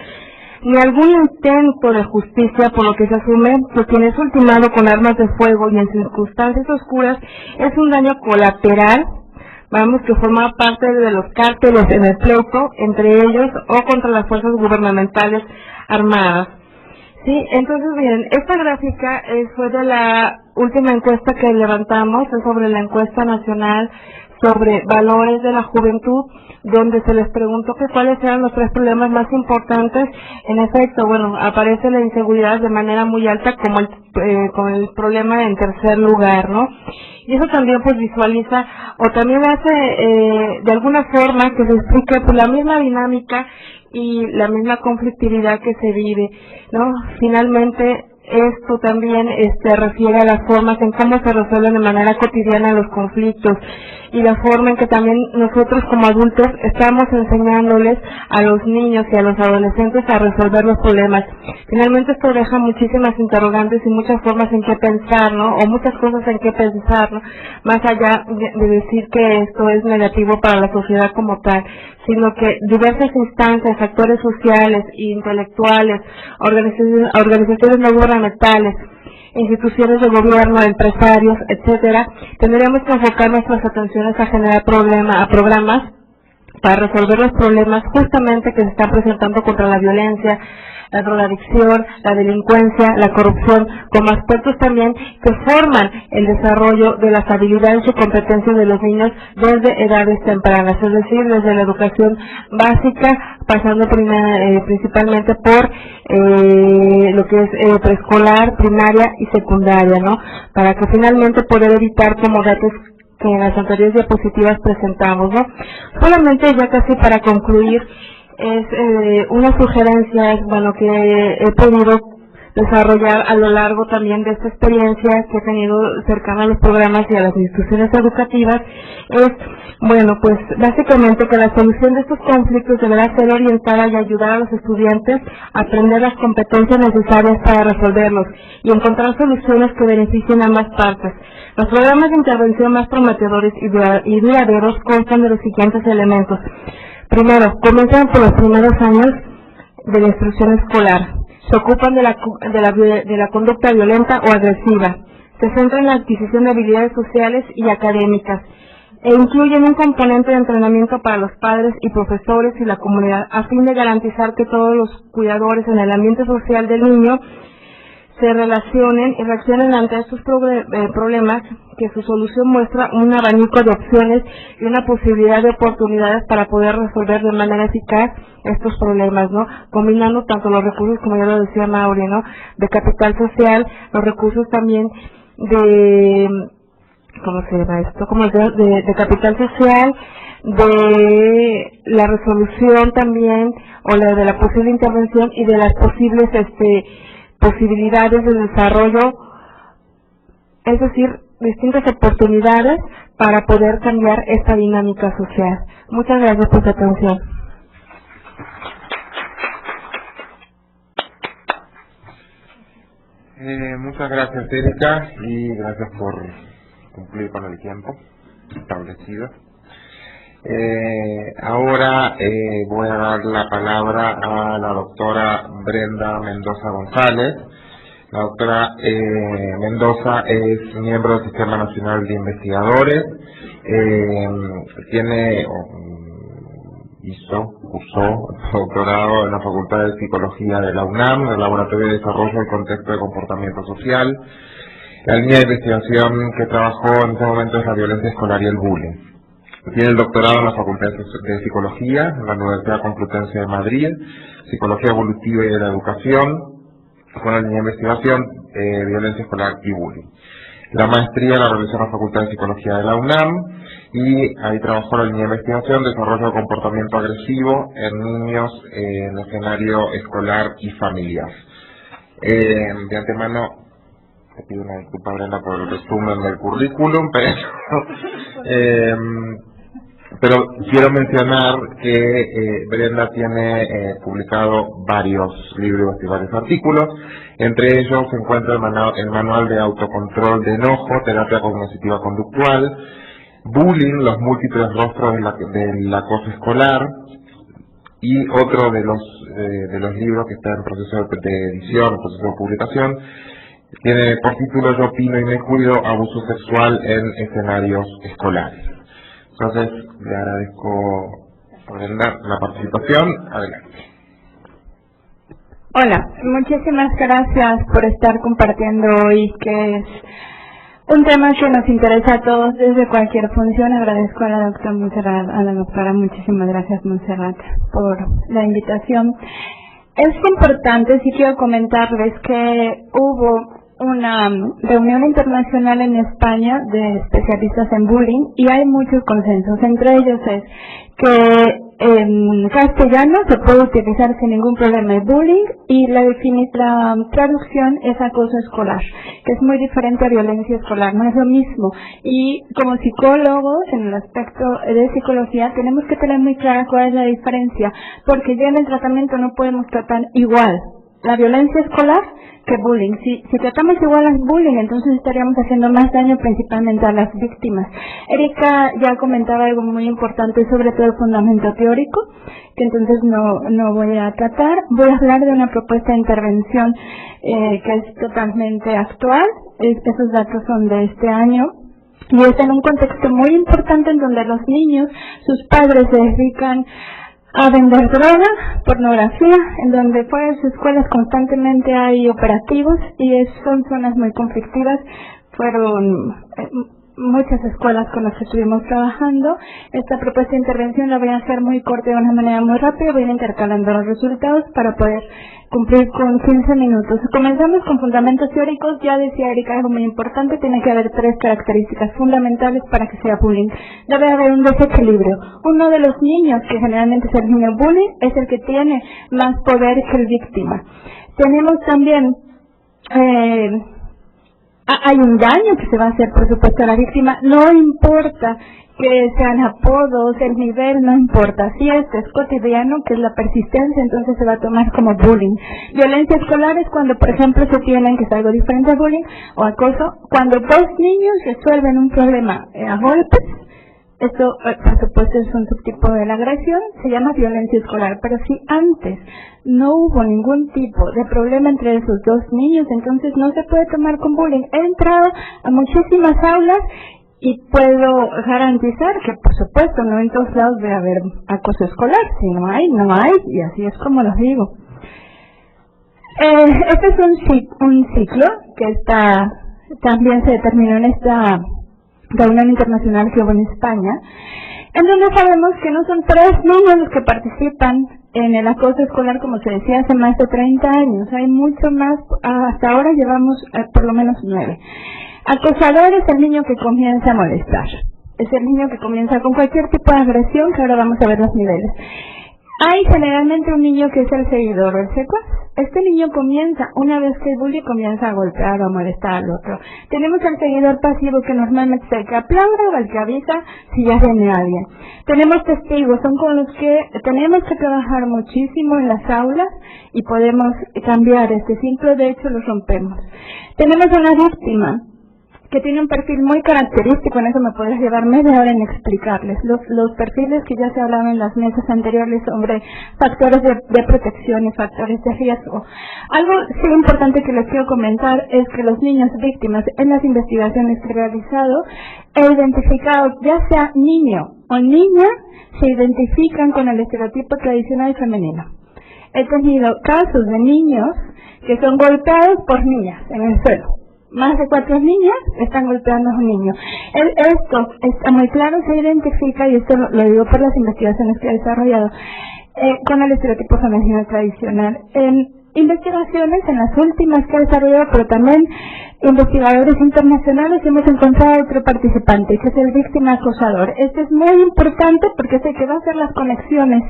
ni algún intento de justicia, por lo que se asume que quien es ultimado con armas de fuego y en circunstancias oscuras es un daño colateral, que forma parte de los cárteles en el pleito entre ellos o contra las fuerzas gubernamentales armadas. Sí, entonces miren, esta gráfica fue de la última encuesta que levantamos, es sobre la encuesta nacional sobre valores de la juventud, donde se les preguntó que cuáles eran los 3 problemas más importantes. En efecto, bueno, aparece la inseguridad de manera muy alta como el problema en tercer lugar, ¿no? Y eso también pues visualiza o también hace de alguna forma que se explique pues la misma dinámica y la misma conflictividad que se vive, ¿no? Finalmente, esto también refiere a las formas en cómo se resuelven de manera cotidiana los conflictos y la forma en que también nosotros como adultos estamos enseñándoles a los niños y a los adolescentes a resolver los problemas. Finalmente esto deja muchísimas interrogantes y muchas formas en qué pensar, ¿no? O muchas cosas en qué pensar, ¿no? Más allá de decir que esto es negativo para la sociedad como tal, sino que diversas instancias, actores sociales, intelectuales, organizaciones no gubernamentales, instituciones de gobierno, empresarios, etcétera, tendríamos que enfocar nuestras atenciones a generar programas para resolver los problemas justamente que se están presentando contra la violencia, la drogadicción, la delincuencia, la corrupción, como aspectos también que forman el desarrollo de las habilidades y competencias de los niños desde edades tempranas, es decir, desde la educación básica, pasando principalmente por lo que es preescolar, primaria y secundaria, ¿no? Para que finalmente poder evitar como datos que en las anteriores diapositivas presentamos, ¿no? Solamente ya casi para concluir, es una sugerencia, bueno, que he podido desarrollar a lo largo también de esta experiencia que he tenido cercana a los programas y a las instituciones educativas, es, bueno, pues básicamente que la solución de estos conflictos deberá ser orientada y ayudar a los estudiantes a aprender las competencias necesarias para resolverlos y encontrar soluciones que beneficien a ambas partes. Los programas de intervención más prometedores y duraderos constan de los siguientes elementos. Primero, comienzan por los primeros años de la instrucción escolar. Se ocupan de la conducta violenta o agresiva. Se centran en la adquisición de habilidades sociales y académicas. E incluyen un componente de entrenamiento para los padres y profesores y la comunidad, a fin de garantizar que todos los cuidadores en el ambiente social del niño se relacionen y reaccionen ante estos problemas, que su solución muestra un abanico de opciones y una posibilidad de oportunidades para poder resolver de manera eficaz estos problemas, ¿no? Combinando tanto los recursos, como ya lo decía Mauri, ¿no? De capital social, los recursos también de, ¿cómo se llama esto? Como de capital social, de la resolución también, o de la posible intervención y de las posibles, posibilidades de desarrollo, es decir, distintas oportunidades para poder cambiar esta dinámica social. Muchas gracias por su atención. Muchas gracias, Erika, y gracias por cumplir con el tiempo establecido. Ahora voy a dar la palabra a la doctora Brenda Mendoza González. La doctora Mendoza es miembro del Sistema Nacional de Investigadores, cursó doctorado en la Facultad de Psicología de la UNAM, en el Laboratorio de Desarrollo y Contexto de Comportamiento Social. La línea de investigación que trabajó en ese momento es la violencia escolar y el bullying. Tiene el doctorado en la Facultad de Psicología, en la Universidad Complutense de Madrid, Psicología Evolutiva y de la Educación, con la línea de investigación violencia escolar y bullying. La maestría la realizó en la Facultad de Psicología de la UNAM y ahí trabajó la línea de investigación desarrollo de comportamiento agresivo en niños en escenario escolar y familiar. De antemano, te pido una disculpa, Brenda, por el resumen del currículum, pero quiero mencionar que Brenda tiene publicado varios libros y varios artículos. Entre ellos se encuentra el manual de autocontrol de enojo, terapia cognitiva conductual, bullying, los múltiples rostros del acoso escolar, y otro de los libros que está en proceso de edición, proceso de publicación, tiene por título Yo opino y me cuido, abuso sexual en escenarios escolares. Entonces, le agradezco, Brenda, la participación. Adelante. Hola, muchísimas gracias por estar compartiendo hoy, que es un tema que nos interesa a todos desde cualquier función. Agradezco a la doctora Montserrat, muchísimas gracias, Montserrat, por la invitación. Es importante, sí quiero comentarles que hubo una reunión internacional en España de especialistas en bullying y hay muchos consensos. Entre ellos es que en castellano se puede utilizar sin ningún problema el bullying, y la traducción es acoso escolar, que es muy diferente a violencia escolar, no es lo mismo. Y como psicólogos, en el aspecto de psicología, tenemos que tener muy clara cuál es la diferencia, porque ya en el tratamiento no podemos tratar igual la violencia escolar que bullying. Si tratamos igual al bullying, entonces estaríamos haciendo más daño principalmente a las víctimas. Erika ya comentaba algo muy importante sobre todo el fundamento teórico, que entonces no voy a tratar. Voy a hablar de una propuesta de intervención que es totalmente actual. Esos datos son de este año, y es en un contexto muy importante en donde los niños, sus padres se dedican a vender droga, pornografía, en donde fuera de sus escuelas constantemente hay operativos, y son zonas muy conflictivas. Fueron muchas escuelas con las que estuvimos trabajando. Esta propuesta de intervención la voy a hacer muy corta, de una manera muy rápida, voy a ir intercalando los resultados para poder cumplir con 15 minutos. Comenzamos con fundamentos teóricos. Ya decía Erika algo muy importante: tiene que haber 3 características fundamentales para que sea bullying. Debe haber un desequilibrio. Uno de los niños, que generalmente es el niño bullying, es el que tiene más poder que el víctima. Tenemos también hay un daño que se va a hacer, por supuesto, a la víctima. No importa que sean apodos, el nivel no importa. Si esto es cotidiano, que es la persistencia, entonces se va a tomar como bullying. Violencia escolar es cuando, por ejemplo, se tienen, que es algo diferente a bullying o acoso, cuando 2 niños resuelven un problema a golpes. Esto, por supuesto, es un subtipo de la agresión, se llama violencia escolar. Pero si antes no hubo ningún tipo de problema entre esos 2 niños, entonces no se puede tomar con bullying. He entrado a muchísimas aulas y puedo garantizar que, por supuesto, no en todos lados debe haber acoso escolar. Si no hay, no hay, y así es como lo digo. Este es un ciclo que también se determinó en esta reunión internacional que hubo en España, en donde sabemos que no son 3 niños los que participan en el acoso escolar, como se decía hace más de 30 años. Hay mucho más, hasta ahora llevamos por lo menos 9. Acosador es el niño que comienza a molestar, es el niño que comienza con cualquier tipo de agresión, que ahora vamos a ver los niveles. Hay generalmente un niño que es el seguidor o el secuaz. Este niño comienza, una vez que el bully comienza a golpear o a molestar al otro. Tenemos al seguidor pasivo, que normalmente es el que aplaude o el que avisa si ya viene alguien. Tenemos testigos, son con los que tenemos que trabajar muchísimo en las aulas y podemos cambiar este ciclo, de hecho lo rompemos. Tenemos una víctima que tiene un perfil muy característico, en eso me podría llevar media hora en explicarles. Los perfiles que ya se hablaban en las mesas anteriores sobre factores de protección y factores de riesgo. Algo sí importante que les quiero comentar es que los niños víctimas, en las investigaciones que he realizado, he identificado, ya sea niño o niña, se identifican con el estereotipo tradicional femenino. He tenido casos de niños que son golpeados por niñas en el suelo. Más de 4 niñas están golpeando a un niño. Esto está muy claro, se identifica, y esto lo digo por las investigaciones que he desarrollado, con el estereotipo femenino tradicional. En investigaciones, en las últimas que he desarrollado, pero también investigadores internacionales, hemos encontrado otro participante, que es el víctima acosador. Este es muy importante porque es el que va a hacer las conexiones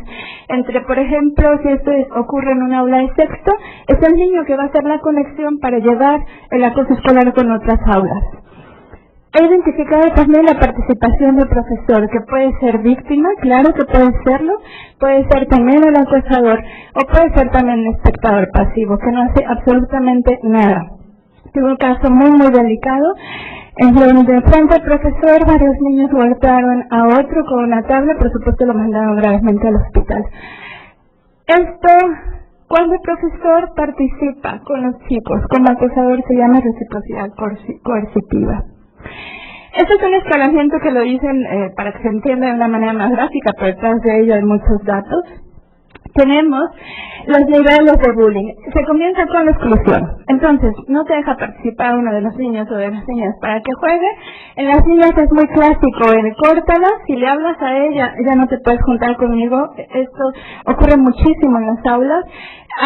entre, por ejemplo, si esto ocurre en un aula de sexto, es el niño que va a hacer la conexión para llevar el acoso escolar con otras aulas. He identificado también la participación del profesor, que puede ser víctima, claro que puede serlo, puede ser también el acosador, o puede ser también el espectador pasivo, que no hace absolutamente nada. Tuve un caso muy delicado, en donde frente al profesor varios niños golpearon a otro con una tabla, por supuesto lo mandaron gravemente al hospital. Esto, cuando el profesor participa con los chicos como acosador, se llama reciprocidad coercitiva. Esto es un escalamiento que lo dicen para que se entienda de una manera más gráfica, pero detrás de ello hay muchos datos. Tenemos los niveles de bullying. Se comienza con la exclusión. Entonces, no te deja participar uno de los niños o de las niñas para que juegue. En las niñas es muy clásico el córtala, si le hablas a ella, ya no te puedes juntar conmigo. Esto ocurre muchísimo en las aulas.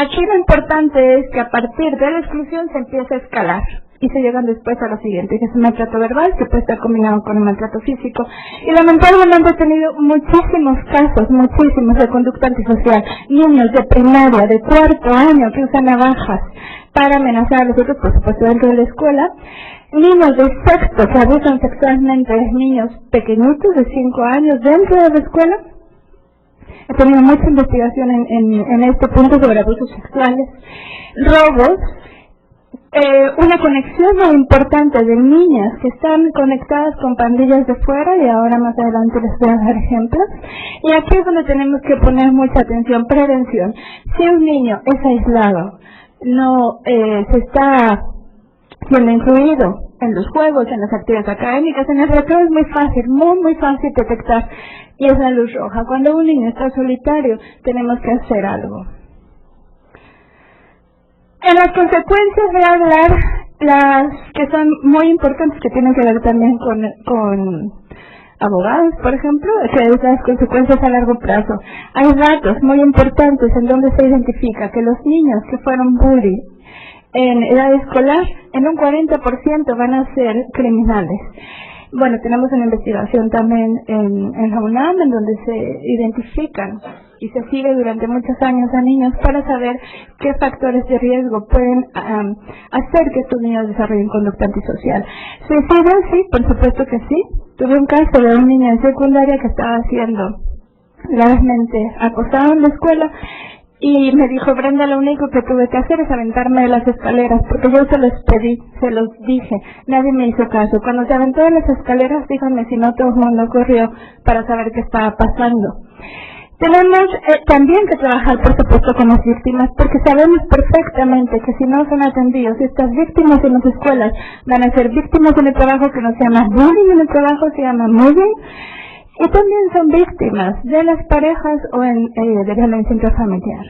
Aquí lo importante es que a partir de la exclusión se empieza a escalar. y se llegan después a lo siguiente, que es un maltrato verbal, que puede estar combinado con un maltrato físico. Y lamentablemente he tenido muchísimos casos, muchísimos, de conducta antisocial. Niños de primaria, de cuarto año, que usan navajas para amenazar a los otros, por supuesto, dentro de la escuela. Niños de sexto que abusan sexualmente de niños pequeñitos de 5 años dentro de la escuela. He tenido mucha investigación en este punto sobre abusos sexuales. Robos. Una conexión muy importante de niñas que están conectadas con pandillas de fuera, y ahora más adelante les voy a dar ejemplos. Y aquí es donde tenemos que poner mucha atención. Prevención. Si un niño es aislado, no se está siendo incluido en los juegos, en las actividades académicas, en el recreo, es muy fácil, muy fácil detectar, y es la luz roja. Cuando un niño está solitario, tenemos que hacer algo. En las consecuencias voy a hablar las que son muy importantes, que tienen que ver también con abogados, por ejemplo, que es las consecuencias a largo plazo. Hay datos muy importantes en donde se identifica que los niños que fueron bully en edad escolar, en un 40% van a ser criminales. Bueno, tenemos una investigación también en la UNAM, en donde se identifican y se sigue durante muchos años a niños para saber qué factores de riesgo pueden hacer que estos niños desarrollen conducta antisocial. ¿Suicidio? Sí, por supuesto que sí. Tuve un caso de un niño en secundaria que estaba siendo gravemente acosado en la escuela, y me dijo: Brenda, lo único que tuve que hacer es aventarme de las escaleras, porque yo se los pedí, se los dije, nadie me hizo caso. Cuando se aventó de las escaleras, díganme si no todo el mundo corrió para saber qué estaba pasando. Tenemos también que trabajar, por supuesto, con las víctimas, porque sabemos perfectamente que si no son atendidos, estas víctimas en las escuelas van a ser víctimas en el trabajo, que no se llama bullying, en el trabajo se llama mobbing, y también son víctimas de las parejas o de violencia intrafamiliar.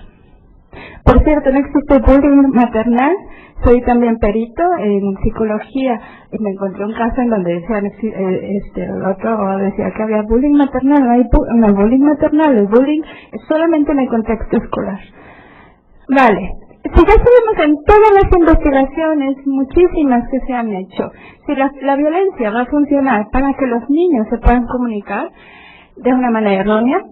Por cierto, no existe bullying maternal. Soy también perito en psicología y me encontré un caso en donde decían, el otro decía que había bullying maternal. No hay bullying maternal, el bullying es solamente en el contexto escolar. Vale. Si ya sabemos en todas las investigaciones, muchísimas que se han hecho, si la violencia va a funcionar para que los niños se puedan comunicar de una manera errónea,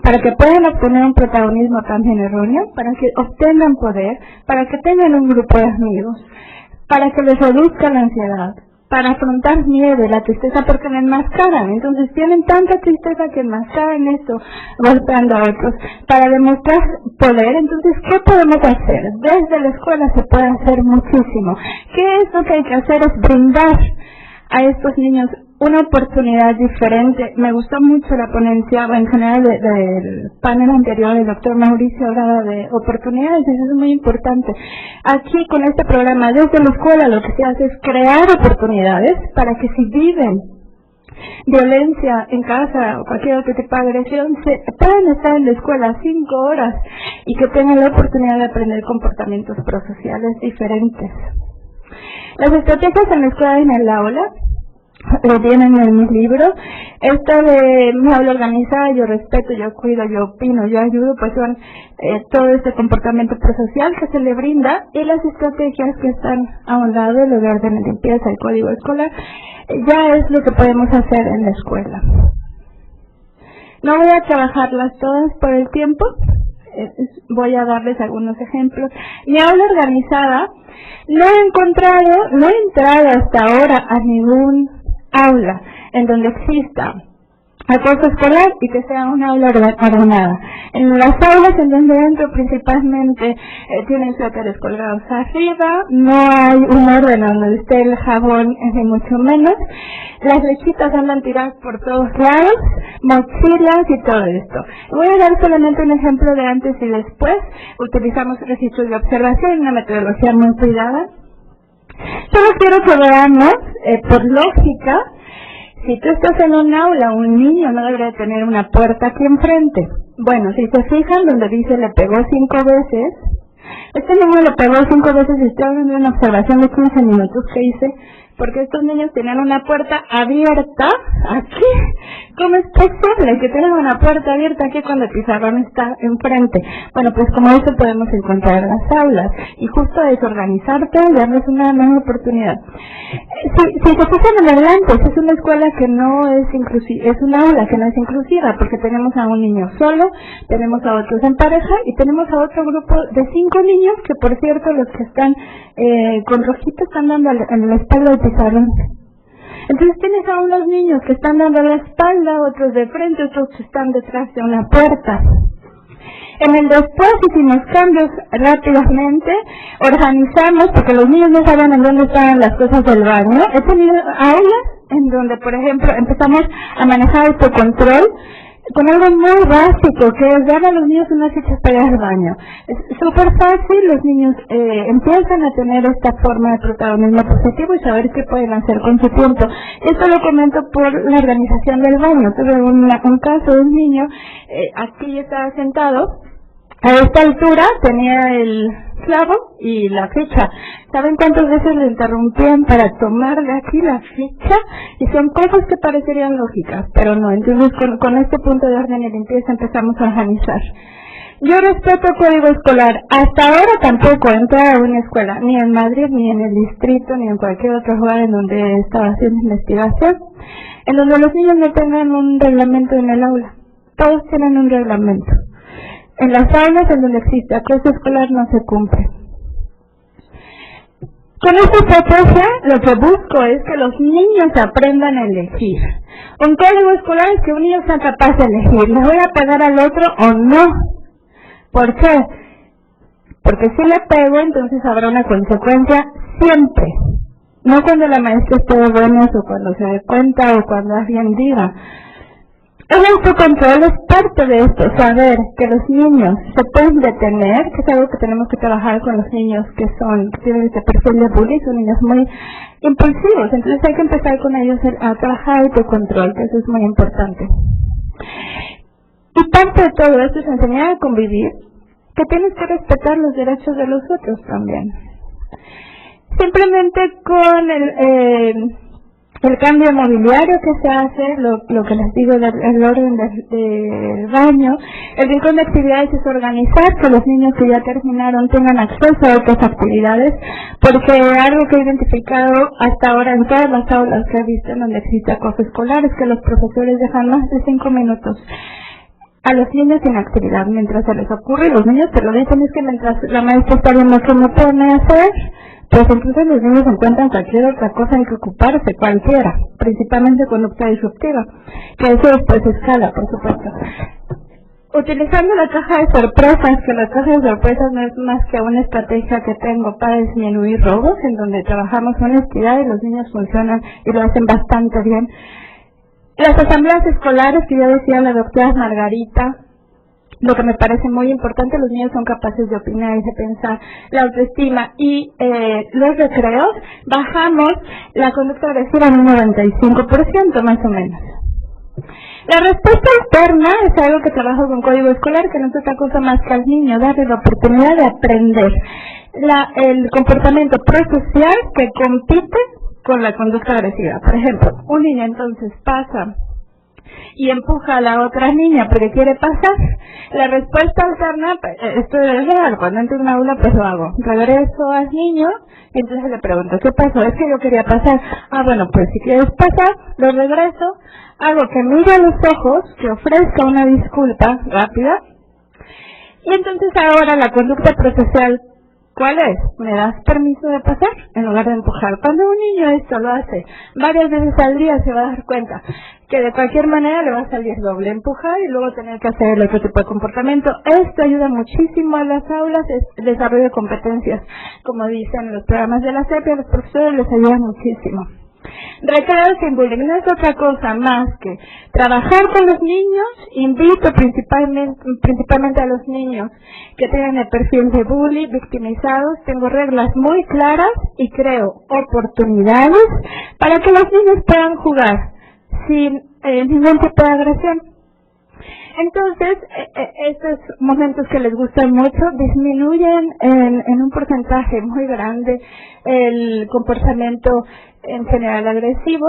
para que puedan obtener un protagonismo también erróneo, para que obtengan poder, para que tengan un grupo de amigos, para que les reduzca la ansiedad, para afrontar miedo y la tristeza, porque la enmascaran. Entonces tienen tanta tristeza que enmascaran esto golpeando a otros para demostrar poder. Entonces, ¿qué podemos hacer? Desde la escuela se puede hacer muchísimo. ¿Qué es lo que hay que hacer? Es brindar a estos niños una oportunidad diferente. Me gustó mucho la ponencia, en general, del panel anterior. El doctor Mauricio hablaba de oportunidades, y eso es muy importante. Aquí, con este programa, desde la escuela, lo que se hace es crear oportunidades para que, si viven violencia en casa o cualquier otro tipo de agresión, puedan estar en la escuela 5 horas y que tengan la oportunidad de aprender comportamientos prosociales diferentes. Las estrategias en la escuela y en el aula lo tienen en mis libros. Esto de mi aula organizada, yo respeto, yo cuido, yo opino, yo ayudo, pues son todo este comportamiento prosocial que se le brinda, y las estrategias que están a un lado, lo de orden de limpieza, el código escolar, ya es lo que podemos hacer en la escuela. No voy a trabajarlas todas por el tiempo, voy a darles algunos ejemplos. Mi aula organizada, no he entrado hasta ahora a ningún aula en donde exista acoso escolar y que sea una aula ordenada. En las aulas en donde entro, principalmente tienen suéteres colgados arriba, no hay un orden donde esté el jabón, ni mucho menos. Las lechitas andan tiradas por todos lados, mochilas y todo esto. Voy a dar solamente un ejemplo de antes y después. Utilizamos registros de observación, una metodología muy cuidada. Solo quiero que veamos, por lógica, si tú estás en un aula, un niño no debería tener una puerta aquí enfrente. Bueno, si se fijan donde dice le pegó 5 veces, este niño le pegó 5 veces, y estoy hablando de una observación de 15 minutos que hice, porque estos niños tenían una puerta abierta aquí. ¿Cómo es posible que tengan una puerta abierta aquí cuando el pizarrón está enfrente? Bueno, pues como eso podemos encontrar en las aulas, y justo es organizarte y darles una nueva oportunidad. Si se fijan en adelante, es una escuela que no es inclusiva, es un aula que no es inclusiva, porque tenemos a un niño solo, tenemos a otros en pareja, y tenemos a otro grupo de 5 niños, que por cierto los que están con rojito están dando en la espalda del pizarrón. Entonces tienes a unos niños que están dando la espalda, otros de frente, otros que están detrás de una puerta. En el después hicimos cambios rápidamente, organizamos, porque los niños no saben en dónde están las cosas del baño. He tenido aulas en donde, por ejemplo, empezamos a manejar autocontrol con algo muy básico, que es dar a los niños unas fichas para ir al baño. Es súper fácil, los niños empiezan a tener esta forma de protagonismo positivo y saber qué pueden hacer con su tiempo. Esto lo comento por la organización del baño. Tuve un caso de un niño, aquí estaba sentado, a esta altura tenía el clavo y la ficha. ¿Saben cuántas veces le interrumpían para tomar de aquí la ficha? Y son cosas que parecerían lógicas, pero no. Entonces con este punto de orden y limpieza empezamos a organizar. Yo respeto el código escolar. Hasta ahora tampoco entré a una escuela, ni en Madrid, ni en el distrito, ni en cualquier otro lugar en donde estaba haciendo investigación, en donde los niños no tengan un reglamento en el aula. Todos tienen un reglamento. En las aulas en donde existe acoso escolar no se cumple. Con esta estrategia lo que busco es que los niños aprendan a elegir. Un código escolar es que un niño sea capaz de elegir, ¿le voy a pegar al otro o no? ¿Por qué? Porque si le pego, entonces habrá una consecuencia siempre. No cuando la maestra esté de buenas o cuando se dé cuenta o cuando alguien diga. El autocontrol es parte de esto, saber que los niños se pueden detener, que es algo que tenemos que trabajar con los niños que tienen este perfil de bullying, son niños muy impulsivos, entonces hay que empezar con ellos a trabajar autocontrol, que eso es muy importante. Y parte de todo esto es enseñar a convivir, que tienes que respetar los derechos de los otros también. Simplemente con el cambio mobiliario que se hace, lo que les digo del orden del baño, el rincón de actividades es organizar que los niños que ya terminaron tengan acceso a otras actividades, porque algo que he identificado hasta ahora en todas las aulas que he visto en donde existe acoso escolar es que los profesores dejan más de 5 minutos a los niños sin actividad mientras se les ocurre, y los niños te lo dicen, es que mientras la maestra está viendo qué no pueden hacer, pues entonces los niños encuentran cualquier otra cosa en que ocuparse, cualquiera, principalmente conducta disruptiva, que eso después escala, por supuesto. Utilizando la caja de sorpresas, que la caja de sorpresas no es más que una estrategia que tengo para disminuir robos, en donde trabajamos honestidad y los niños funcionan y lo hacen bastante bien. Las asambleas escolares, que ya decía la doctora Margarita, lo que me parece muy importante, los niños son capaces de opinar y de pensar, la autoestima y los recreos, bajamos la conducta agresiva en un 95% más o menos. La respuesta externa es algo que trabajo con código escolar, que no es otra cosa más que al niño darle la oportunidad de aprender el comportamiento prosocial que compite con la conducta agresiva. Por ejemplo, un niño entonces pasa y empuja a la otra niña porque quiere pasar. La respuesta alterna, esto es real, cuando entro en una aula pues lo hago. Regreso al niño y entonces le pregunto, ¿qué pasó? Es que yo quería pasar. Ah, bueno, pues si quieres pasar, lo regreso, hago que mire a los ojos, que ofrezca una disculpa rápida, y entonces ahora la conducta procesal, ¿cuál es? ¿Me das permiso de pasar? En lugar de empujar. Cuando un niño esto lo hace varias veces al día, se va a dar cuenta que de cualquier manera le va a salir doble empujar y luego tener que hacer el otro tipo de comportamiento. Esto ayuda muchísimo a las aulas, es desarrollo de competencias. Como dicen los programas de la SEP, a los profesores les ayuda muchísimo. Recreos sin bullying no es otra cosa más que trabajar con los niños. Invito principalmente a los niños que tengan el perfil de bully, victimizados. Tengo reglas muy claras y creo oportunidades para que los niños puedan jugar sin ningún tipo de agresión. Entonces, estos momentos que les gustan mucho disminuyen en un porcentaje muy grande el comportamiento en general agresivo,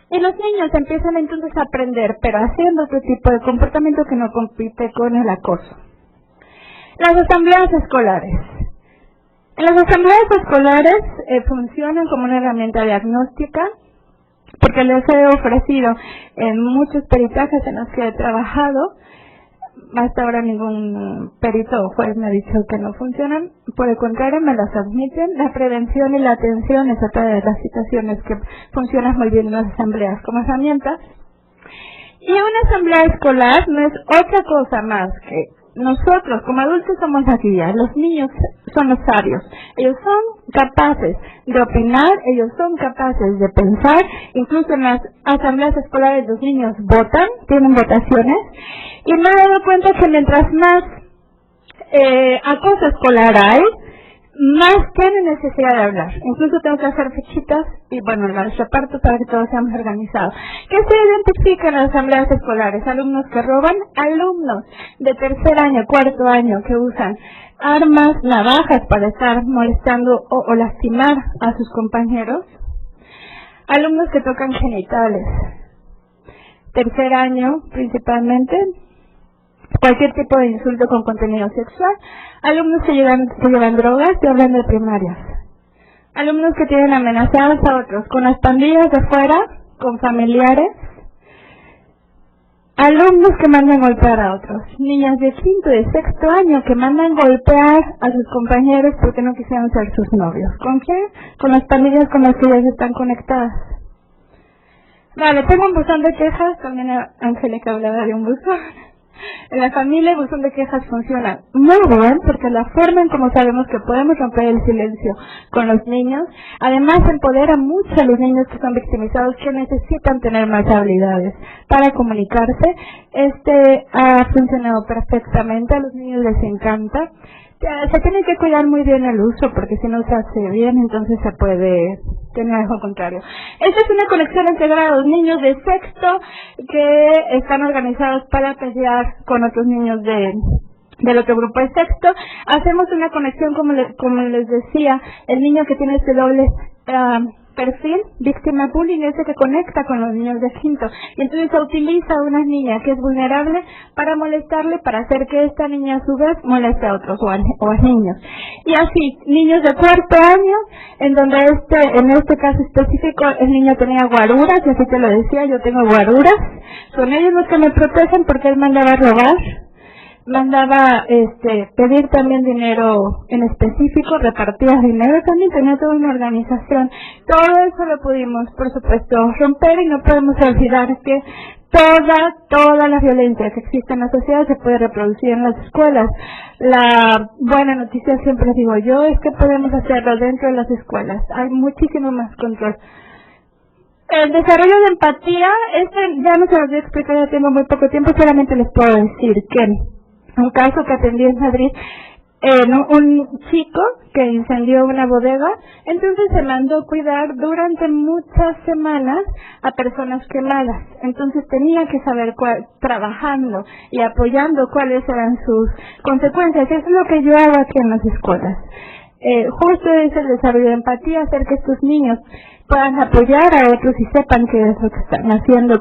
y los niños empiezan entonces a aprender, pero haciendo otro tipo de comportamiento que no compite con el acoso. Las asambleas escolares. En las asambleas escolares funcionan como una herramienta diagnóstica, porque les he ofrecido en muchos peritajes en los que he trabajado. Hasta ahora ningún perito o juez me ha dicho que no funcionan, por el contrario me las admiten. La prevención y la atención es otra de las situaciones que funcionan muy bien en las asambleas como herramientas. Y una asamblea escolar no es otra cosa más que nosotros como adultos somos la guía, los niños son los sabios, ellos son capaces de opinar, ellos son capaces de pensar, incluso en las asambleas escolares los niños votan, tienen votaciones, y me he dado cuenta que mientras más acoso escolar hay, más tienen necesidad de hablar. Incluso tengo que hacer fichitas y bueno, las reparto para que todos seamos organizados. ¿Qué se identifica en las asambleas escolares? Alumnos que roban, alumnos de tercer año, cuarto año que usan armas, navajas para estar molestando o lastimar a sus compañeros, alumnos que tocan genitales, tercer año principalmente, cualquier tipo de insulto con contenido sexual, alumnos que llevan drogas y hablan de primarias, alumnos que tienen amenazados a otros con las pandillas de fuera, con familiares, alumnos que mandan golpear a otros, niñas de quinto y de sexto año que mandan golpear a sus compañeros porque no quisieron ser sus novios. ¿Con qué? Con las pandillas con las que ellas están conectadas. Vale, tengo un buzón de quejas, también Angélica hablaba de un buzón. En la familia el buzón de quejas funciona muy bien porque la forma en cómo sabemos que podemos romper el silencio con los niños, además empodera mucho a los niños que son victimizados, que necesitan tener más habilidades para comunicarse. Ha funcionado perfectamente, a los niños les encanta. Se tiene que cuidar muy bien el uso porque si no se hace bien entonces se puede tener algo contrario. Esta es una conexión entre grados, niños de sexto que están organizados para pelear con otros niños del otro grupo de sexto. Hacemos una conexión como les decía, el niño que tiene este doble perfil, víctima bullying, ese que conecta con los niños de quinto, y entonces se utiliza a una niña que es vulnerable para molestarle, para hacer que esta niña a su vez moleste a otros o a niños. Y así, niños de cuarto año, en donde en este caso específico el niño tenía guaruras, y así te lo decía, yo tengo guaruras, son ellos los que me protegen porque él mandaba robar, mandaba pedir también dinero en específico, repartía dinero, también tenía toda una organización. Todo eso lo pudimos, por supuesto, romper, y no podemos olvidar que toda la violencia que existe en la sociedad se puede reproducir en las escuelas. La buena noticia, siempre digo yo, es que podemos hacerlo dentro de las escuelas. Hay muchísimo más control. El desarrollo de empatía, ya no se los voy a explicar, ya tengo muy poco tiempo, solamente les puedo decir que un caso que atendí en Madrid, un chico que incendió una bodega, entonces se mandó cuidar durante muchas semanas a personas quemadas. Entonces tenía que saber trabajando y apoyando cuáles eran sus consecuencias. Eso es lo que yo hago aquí en las escuelas. Justo es el desarrollo de empatía, hacer que estos niños puedan apoyar a otros y sepan qué es lo que están haciendo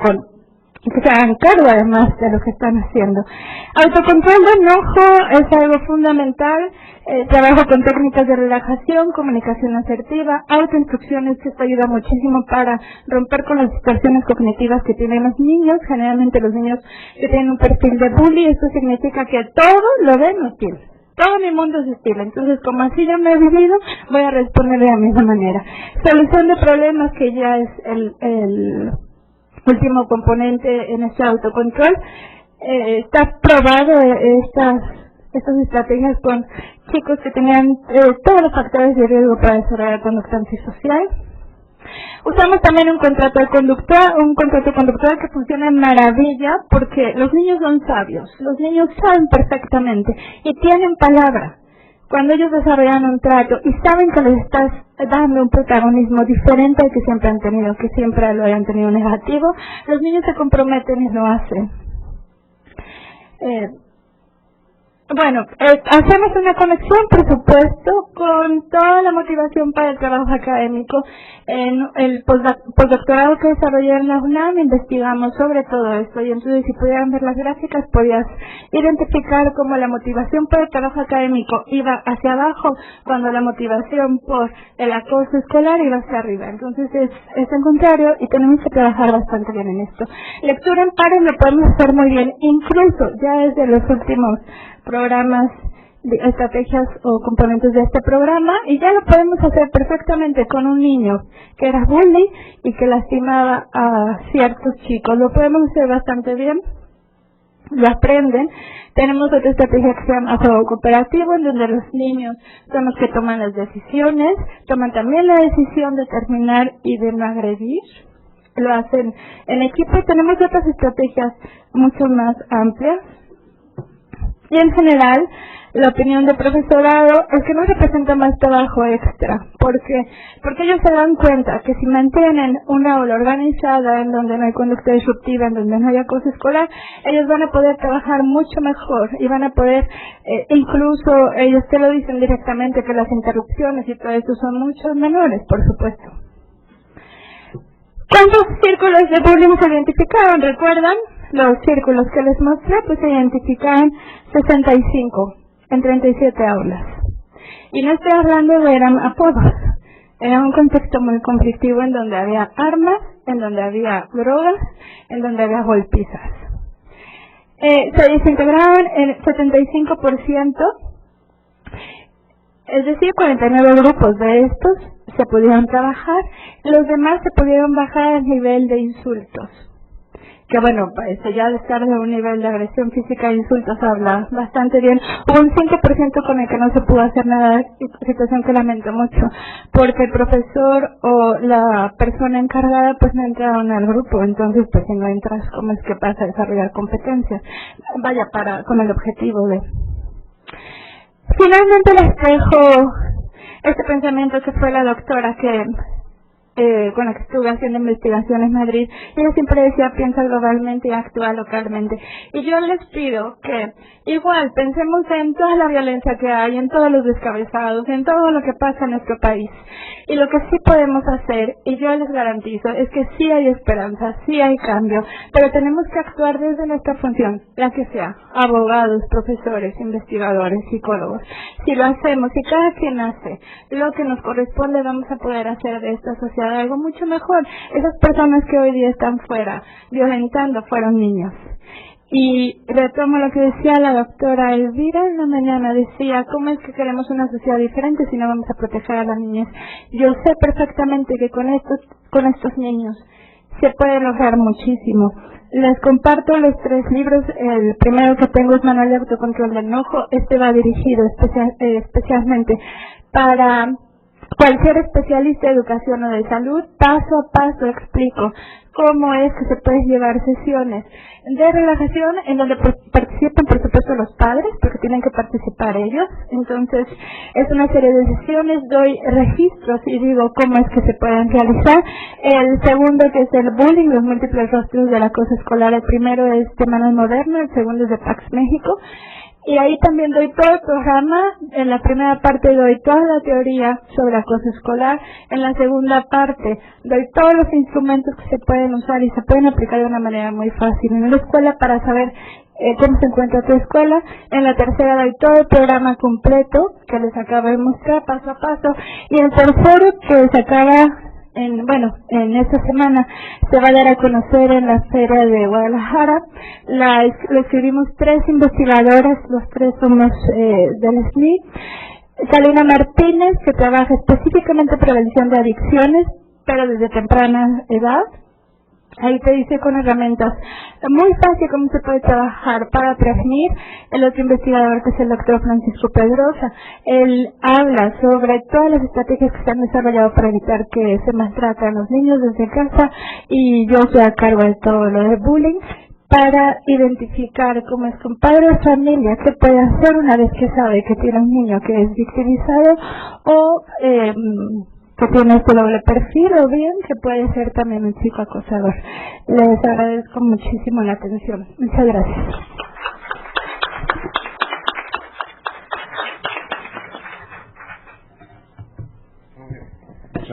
y que se hagan cargo además de lo que están haciendo. Autocontrol de enojo es algo fundamental. Trabajo con técnicas de relajación, comunicación asertiva, autoinstrucciones, que esto ayuda muchísimo para romper con las distorsiones cognitivas que tienen los niños, generalmente los niños que tienen un perfil de bully. Esto significa que todo lo ven hostil. Todo mi mundo es hostil, entonces como así yo me he vivido, voy a responder de la misma manera. Solución de problemas, que ya es el último componente en este autocontrol. Está probado estas estrategias con chicos que tenían todos los factores de riesgo para desarrollar conducta antisocial. Usamos también un contrato conductual que funciona en maravilla porque los niños son sabios, los niños saben perfectamente y tienen palabra. Cuando ellos desarrollan un trato y saben que les estás dando un protagonismo diferente al que siempre han tenido, que siempre lo hayan tenido negativo, los niños se comprometen y lo hacen. Bueno, hacemos una conexión, por supuesto, con toda la motivación para el trabajo académico. En el postdoctorado que desarrollé en la UNAM investigamos sobre todo esto, y entonces si pudieran ver las gráficas podías identificar cómo la motivación por el trabajo académico iba hacia abajo, cuando la motivación por el acoso escolar iba hacia arriba. Entonces es el contrario, y tenemos que trabajar bastante bien en esto. Lectura en pares lo podemos hacer muy bien, incluso ya desde los últimos programas, de estrategias o componentes de este programa, y ya lo podemos hacer perfectamente con un niño que era bully y que lastimaba a ciertos chicos. Lo podemos hacer bastante bien, lo aprenden. Tenemos otra estrategia que se llama juego cooperativo, en donde los niños son los que toman las decisiones, toman también la decisión de terminar y de no agredir. Lo hacen en equipo, y tenemos otras estrategias mucho más amplias. Y en general, la opinión del profesorado es que no representa más trabajo extra, porque ellos se dan cuenta que si mantienen una aula organizada, en donde no hay conducta disruptiva, en donde no hay acoso escolar, ellos van a poder trabajar mucho mejor y van a poder, incluso ellos te lo dicen directamente, que las interrupciones y todo eso son mucho menores, por supuesto. ¿Cuántos círculos de bullying se identificaron? ¿Recuerdan? Los círculos que les mostré, pues se identificaron 65 en 37 aulas. Y no estoy hablando de eran apodos. Era un contexto muy conflictivo, en donde había armas, en donde había drogas, en donde había golpizas. Se desintegraron en 75%, es decir, 49 grupos de estos se pudieron trabajar, los demás se pudieron bajar al nivel de insultos. Que bueno, ya de estar de un nivel de agresión física e insultos habla bastante bien. Hubo un 5% con el que no se pudo hacer nada, situación que lamento mucho, porque el profesor o la persona encargada pues no entraron al grupo. Entonces pues si no entras, ¿cómo es que pasa a desarrollar competencias? Vaya, con el objetivo de... Finalmente les dejo este pensamiento que fue la doctora con la que estuve haciendo investigación en Madrid. Ella siempre decía: piensa globalmente y actúa localmente. Y yo les pido que igual pensemos en toda la violencia que hay, en todos los descabezados, en todo lo que pasa en nuestro país. Y lo que sí podemos hacer, y yo les garantizo, es que sí hay esperanza, sí hay cambio, pero tenemos que actuar desde nuestra función, la que sea: abogados, profesores, investigadores, psicólogos. Si lo hacemos, si cada quien hace lo que nos corresponde, vamos a poder hacer de esta sociedad algo mucho mejor. Esas personas que hoy día están fuera violentando fueron niños. Y retomo lo que decía la doctora Elvira en la mañana, decía: ¿cómo es que queremos una sociedad diferente si no vamos a proteger a las niñas? Yo sé perfectamente que con estos niños se puede lograr muchísimo. Les comparto los 3 libros. El primero que tengo es Manual de Autocontrol del Enojo. Este va dirigido especialmente para cualquier especialista de educación o de salud. Paso a paso explico cómo es que se pueden llevar sesiones de relajación en donde participan, por supuesto, los padres, porque tienen que participar ellos. Entonces, es una serie de sesiones, doy registros y digo cómo es que se pueden realizar. El segundo, que es el bullying, los múltiples rostros del acoso escolar. El primero es de Manual Moderno, el segundo es de Pax México. Y ahí también doy todo el programa. En la primera parte doy toda la teoría sobre acoso escolar. En la segunda parte doy todos los instrumentos que se pueden usar y se pueden aplicar de una manera muy fácil en la escuela para saber cómo se encuentra tu escuela. En la tercera doy todo el programa completo que les acabo de mostrar paso a paso. Y el tercero, que se acaba en esta semana, se va a dar a conocer en la Feria de Guadalajara. Lo escribimos 3 investigadoras, los 3 somos del SNI. Salina Martínez, que trabaja específicamente en prevención de adicciones, pero desde temprana edad. Ahí te dice con herramientas muy fácil cómo se puede trabajar para prevenir. El otro investigador, que es el doctor Francisco Pedrosa, él habla sobre todas las estrategias que se han desarrollado para evitar que se maltraten a los niños desde casa, y yo estoy a cargo de todo lo de bullying, para identificar cómo es que un padre de familia qué puede hacer una vez que sabe que tiene un niño que es victimizado o que tiene este doble perfil, o bien que puede ser también un chico acosador. Les agradezco muchísimo la atención. Muchas gracias.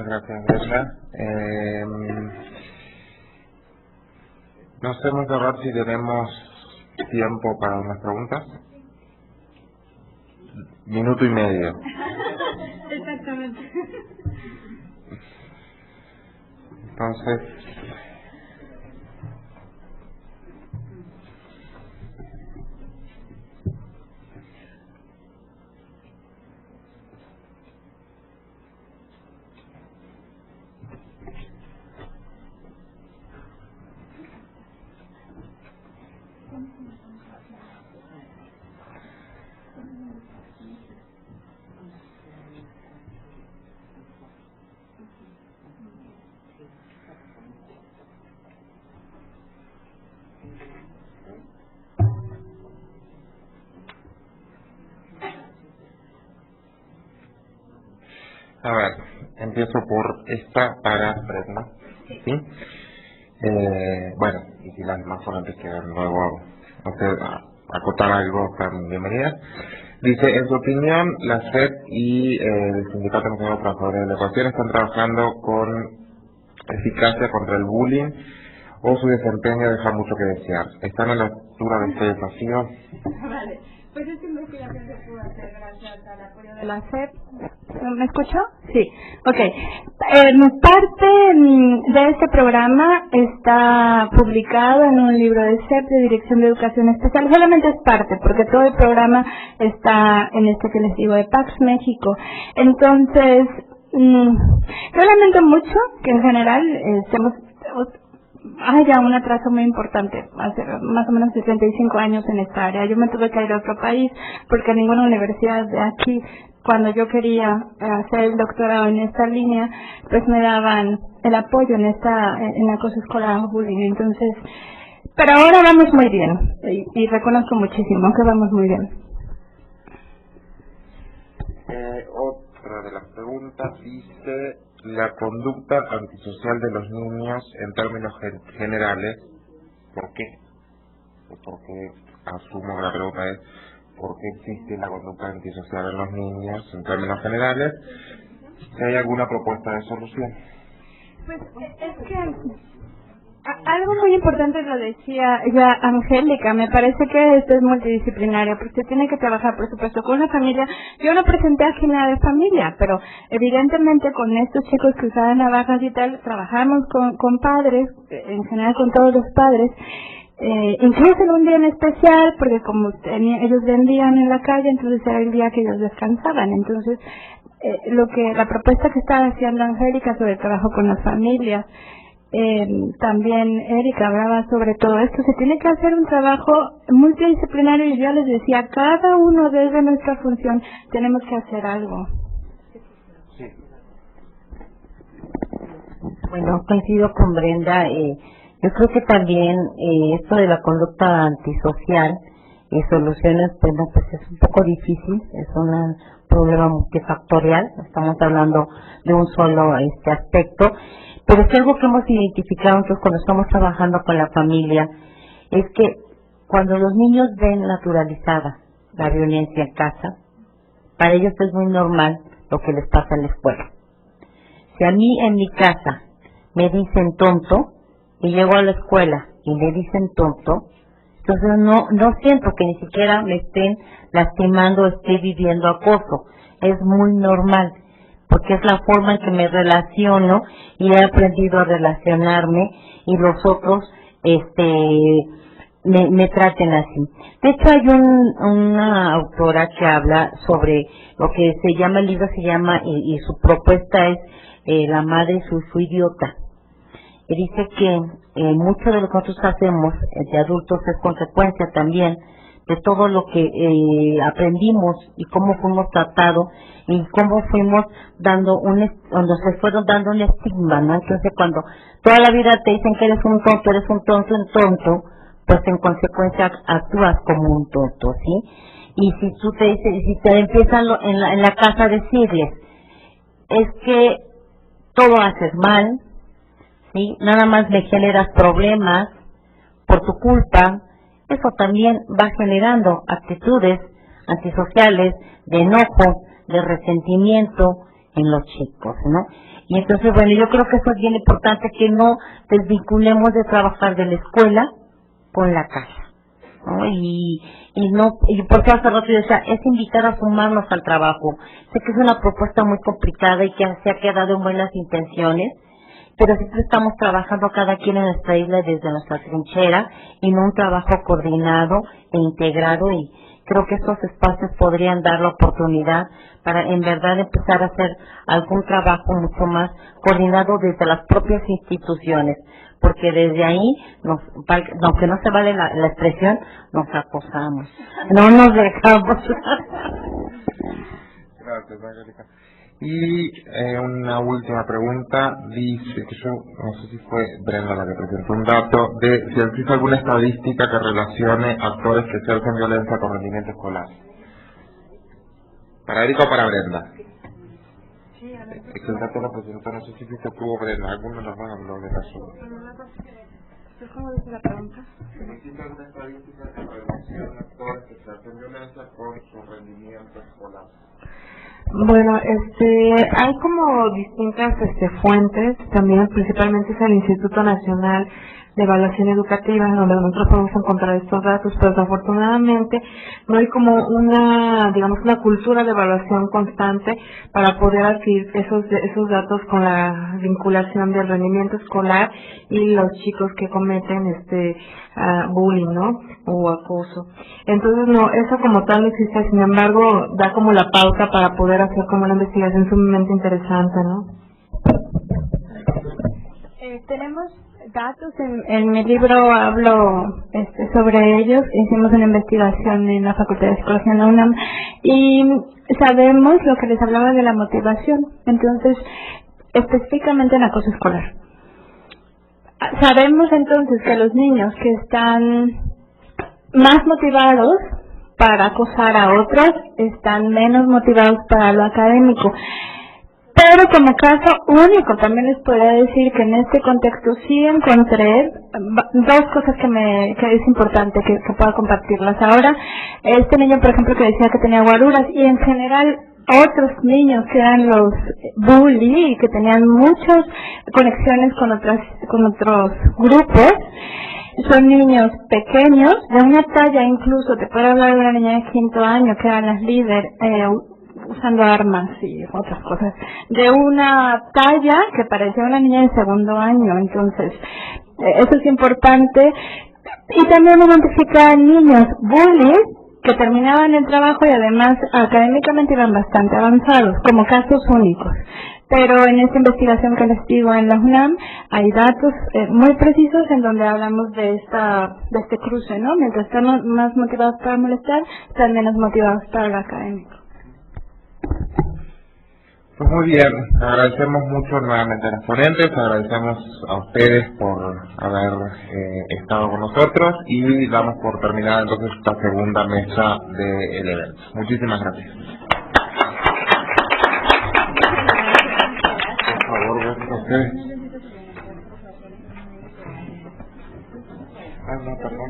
gracias, Brenda. No sé, Montserrat, si tenemos tiempo para unas preguntas. Minuto y medio. Exactamente. Entonces, a ver, empiezo por esta para Brenda, ¿sí? Bueno, y si las demás ponentes quieren luego acotar algo, están bienvenidas. Dice, en su opinión, la SEP y el Sindicato Nacional de Trabajadores de la Educación están trabajando con eficacia contra el bullying o su desempeño deja mucho que desear. ¿Están a la altura de este desafío? Vale, pues esta investigación se pudo hacer gracias al apoyo de la SEP. ¿Me escuchó? Sí. Ok. Parte de este programa está publicado en un libro de SEP de Dirección de Educación Especial. Solamente es parte, porque todo el programa está en este que les digo de Pax México. Entonces, yo lamento mucho que en general haya un atraso muy importante, hace más o menos 65 años en esta área. Yo me tuve que ir a otro país porque ninguna universidad de aquí, cuando yo quería hacer el doctorado en esta línea, pues me daban el apoyo en acoso escolar o bullying. Entonces, pero ahora vamos muy bien y reconozco muchísimo que vamos muy bien. Otra de las preguntas dice, la conducta antisocial de los niños en términos generales, ¿por qué? Porque asumo que la pregunta es, ¿por qué existe la conducta antisocial en los niños en términos generales? Si hay alguna propuesta de solución. Pues es que algo muy importante lo decía ya Angélica, me parece que esto es multidisciplinario, porque se tiene que trabajar, por supuesto, con una familia. Yo no presenté aquí nada de familia, pero evidentemente con estos chicos que usaban navajas y tal, trabajamos con padres, en general con todos los padres, incluso en un día en especial, porque como ellos vendían en la calle, entonces era el día que ellos descansaban. Entonces, la propuesta que estaba haciendo Angélica sobre el trabajo con las familias, también Erika hablaba sobre todo esto. Se tiene que hacer un trabajo multidisciplinario y yo les decía, cada uno desde nuestra función tenemos que hacer algo. Sí. Bueno, coincido con Brenda. Yo creo que también esto de la conducta antisocial y soluciones, bueno, pues es un poco difícil, es un problema multifactorial, estamos hablando de un solo aspecto. Pero es algo que hemos identificado nosotros cuando estamos trabajando con la familia, es que cuando los niños ven naturalizada la violencia en casa, para ellos es muy normal lo que les pasa en la escuela. Si a mí en mi casa me dicen tonto, y llego a la escuela y me dicen tonto, entonces no siento que ni siquiera me estén lastimando o esté viviendo acoso. Es muy normal, porque es la forma en que me relaciono y he aprendido a relacionarme y los otros me traten así. De hecho hay una autora que habla sobre lo que se llama, el libro se llama, y su propuesta es La madre y su idiota. Y dice que mucho de lo que nosotros hacemos de adultos es consecuencia también de todo lo que aprendimos y cómo fuimos tratados y cómo fuimos cuando se fueron dando un estigma, ¿no? Entonces cuando toda la vida te dicen que eres un tonto, pues en consecuencia actúas como un tonto, ¿sí? Y si te empiezan en la casa a decirles, es que todo haces mal, ¿sí? Nada más me generas problemas por tu culpa, eso también va generando actitudes antisociales, de enojo, de resentimiento, en los chicos, ¿no? Y entonces, bueno, yo creo que eso es bien importante, que no desvinculemos de trabajar de la escuela con la casa, ¿no? Y por eso hace rato yo decía, es invitar a sumarnos al trabajo. Sé que es una propuesta muy complicada y que se ha quedado en buenas intenciones, pero siempre estamos trabajando cada quien en nuestra isla desde nuestra trinchera, en un trabajo coordinado e integrado, y creo que estos espacios podrían dar la oportunidad para en verdad empezar a hacer algún trabajo mucho más coordinado desde las propias instituciones, porque desde ahí, aunque no se vale la expresión, nos acosamos, no nos dejamos. Gracias, Angélica. Y una última pregunta, dice que yo no sé si fue Brenda la que presentó un dato de si existe alguna estadística que relacione actores que ejercen violencia con rendimiento escolar. ¿Para Erika o para Brenda? Es que el dato lo presentó, no sé si fuiste tú o Brenda, alguno nos van a hablar de eso. ¿Cómo dice la pregunta? Si existe alguna estadística que relacione actores que ejercen violencia con su rendimiento escolar. Bueno, hay como distintas fuentes, también principalmente es el Instituto Nacional de Evaluación Educativa, donde nosotros podemos encontrar estos datos, pero desafortunadamente no hay como una cultura de evaluación constante para poder adquirir esos datos con la vinculación del rendimiento escolar y los chicos que cometen bullying, ¿no? O acoso. Entonces, no, eso como tal no existe, sin embargo, da como la pauta para poder hacer como una investigación sumamente interesante, ¿no? Tenemos datos, en mi libro hablo sobre ellos. Hicimos una investigación en la Facultad de Psicología en la UNAM y sabemos lo que les hablaba de la motivación. Entonces, específicamente en acoso escolar, sabemos entonces que los niños que están más motivados para acosar a otros están menos motivados para lo académico. Pero como caso único, también les podría decir que en este contexto sí encontré dos cosas que es importante que pueda compartirlas. Ahora, este niño, por ejemplo, que decía que tenía guaruras, y en general otros niños que eran los bully y que tenían muchas conexiones con otros grupos, son niños pequeños, de una talla, incluso te puedo hablar de una niña de 5º año que eran las líderes, usando armas y otras cosas, de una talla que parecía una niña de 2º año. Entonces, eso es importante. Y también identificar niños bullies que terminaban el trabajo y además académicamente iban bastante avanzados, como casos únicos. Pero en esta investigación que les digo en la UNAM hay datos muy precisos en donde hablamos de este cruce, ¿no? Mientras están más motivados para molestar, están menos motivados para lo académico. Pues muy bien, agradecemos mucho nuevamente a los ponentes, agradecemos a ustedes por haber estado con nosotros y damos por terminada entonces esta segunda mesa del evento. Muchísimas gracias. Por favor, gracias a ustedes. No, perdón.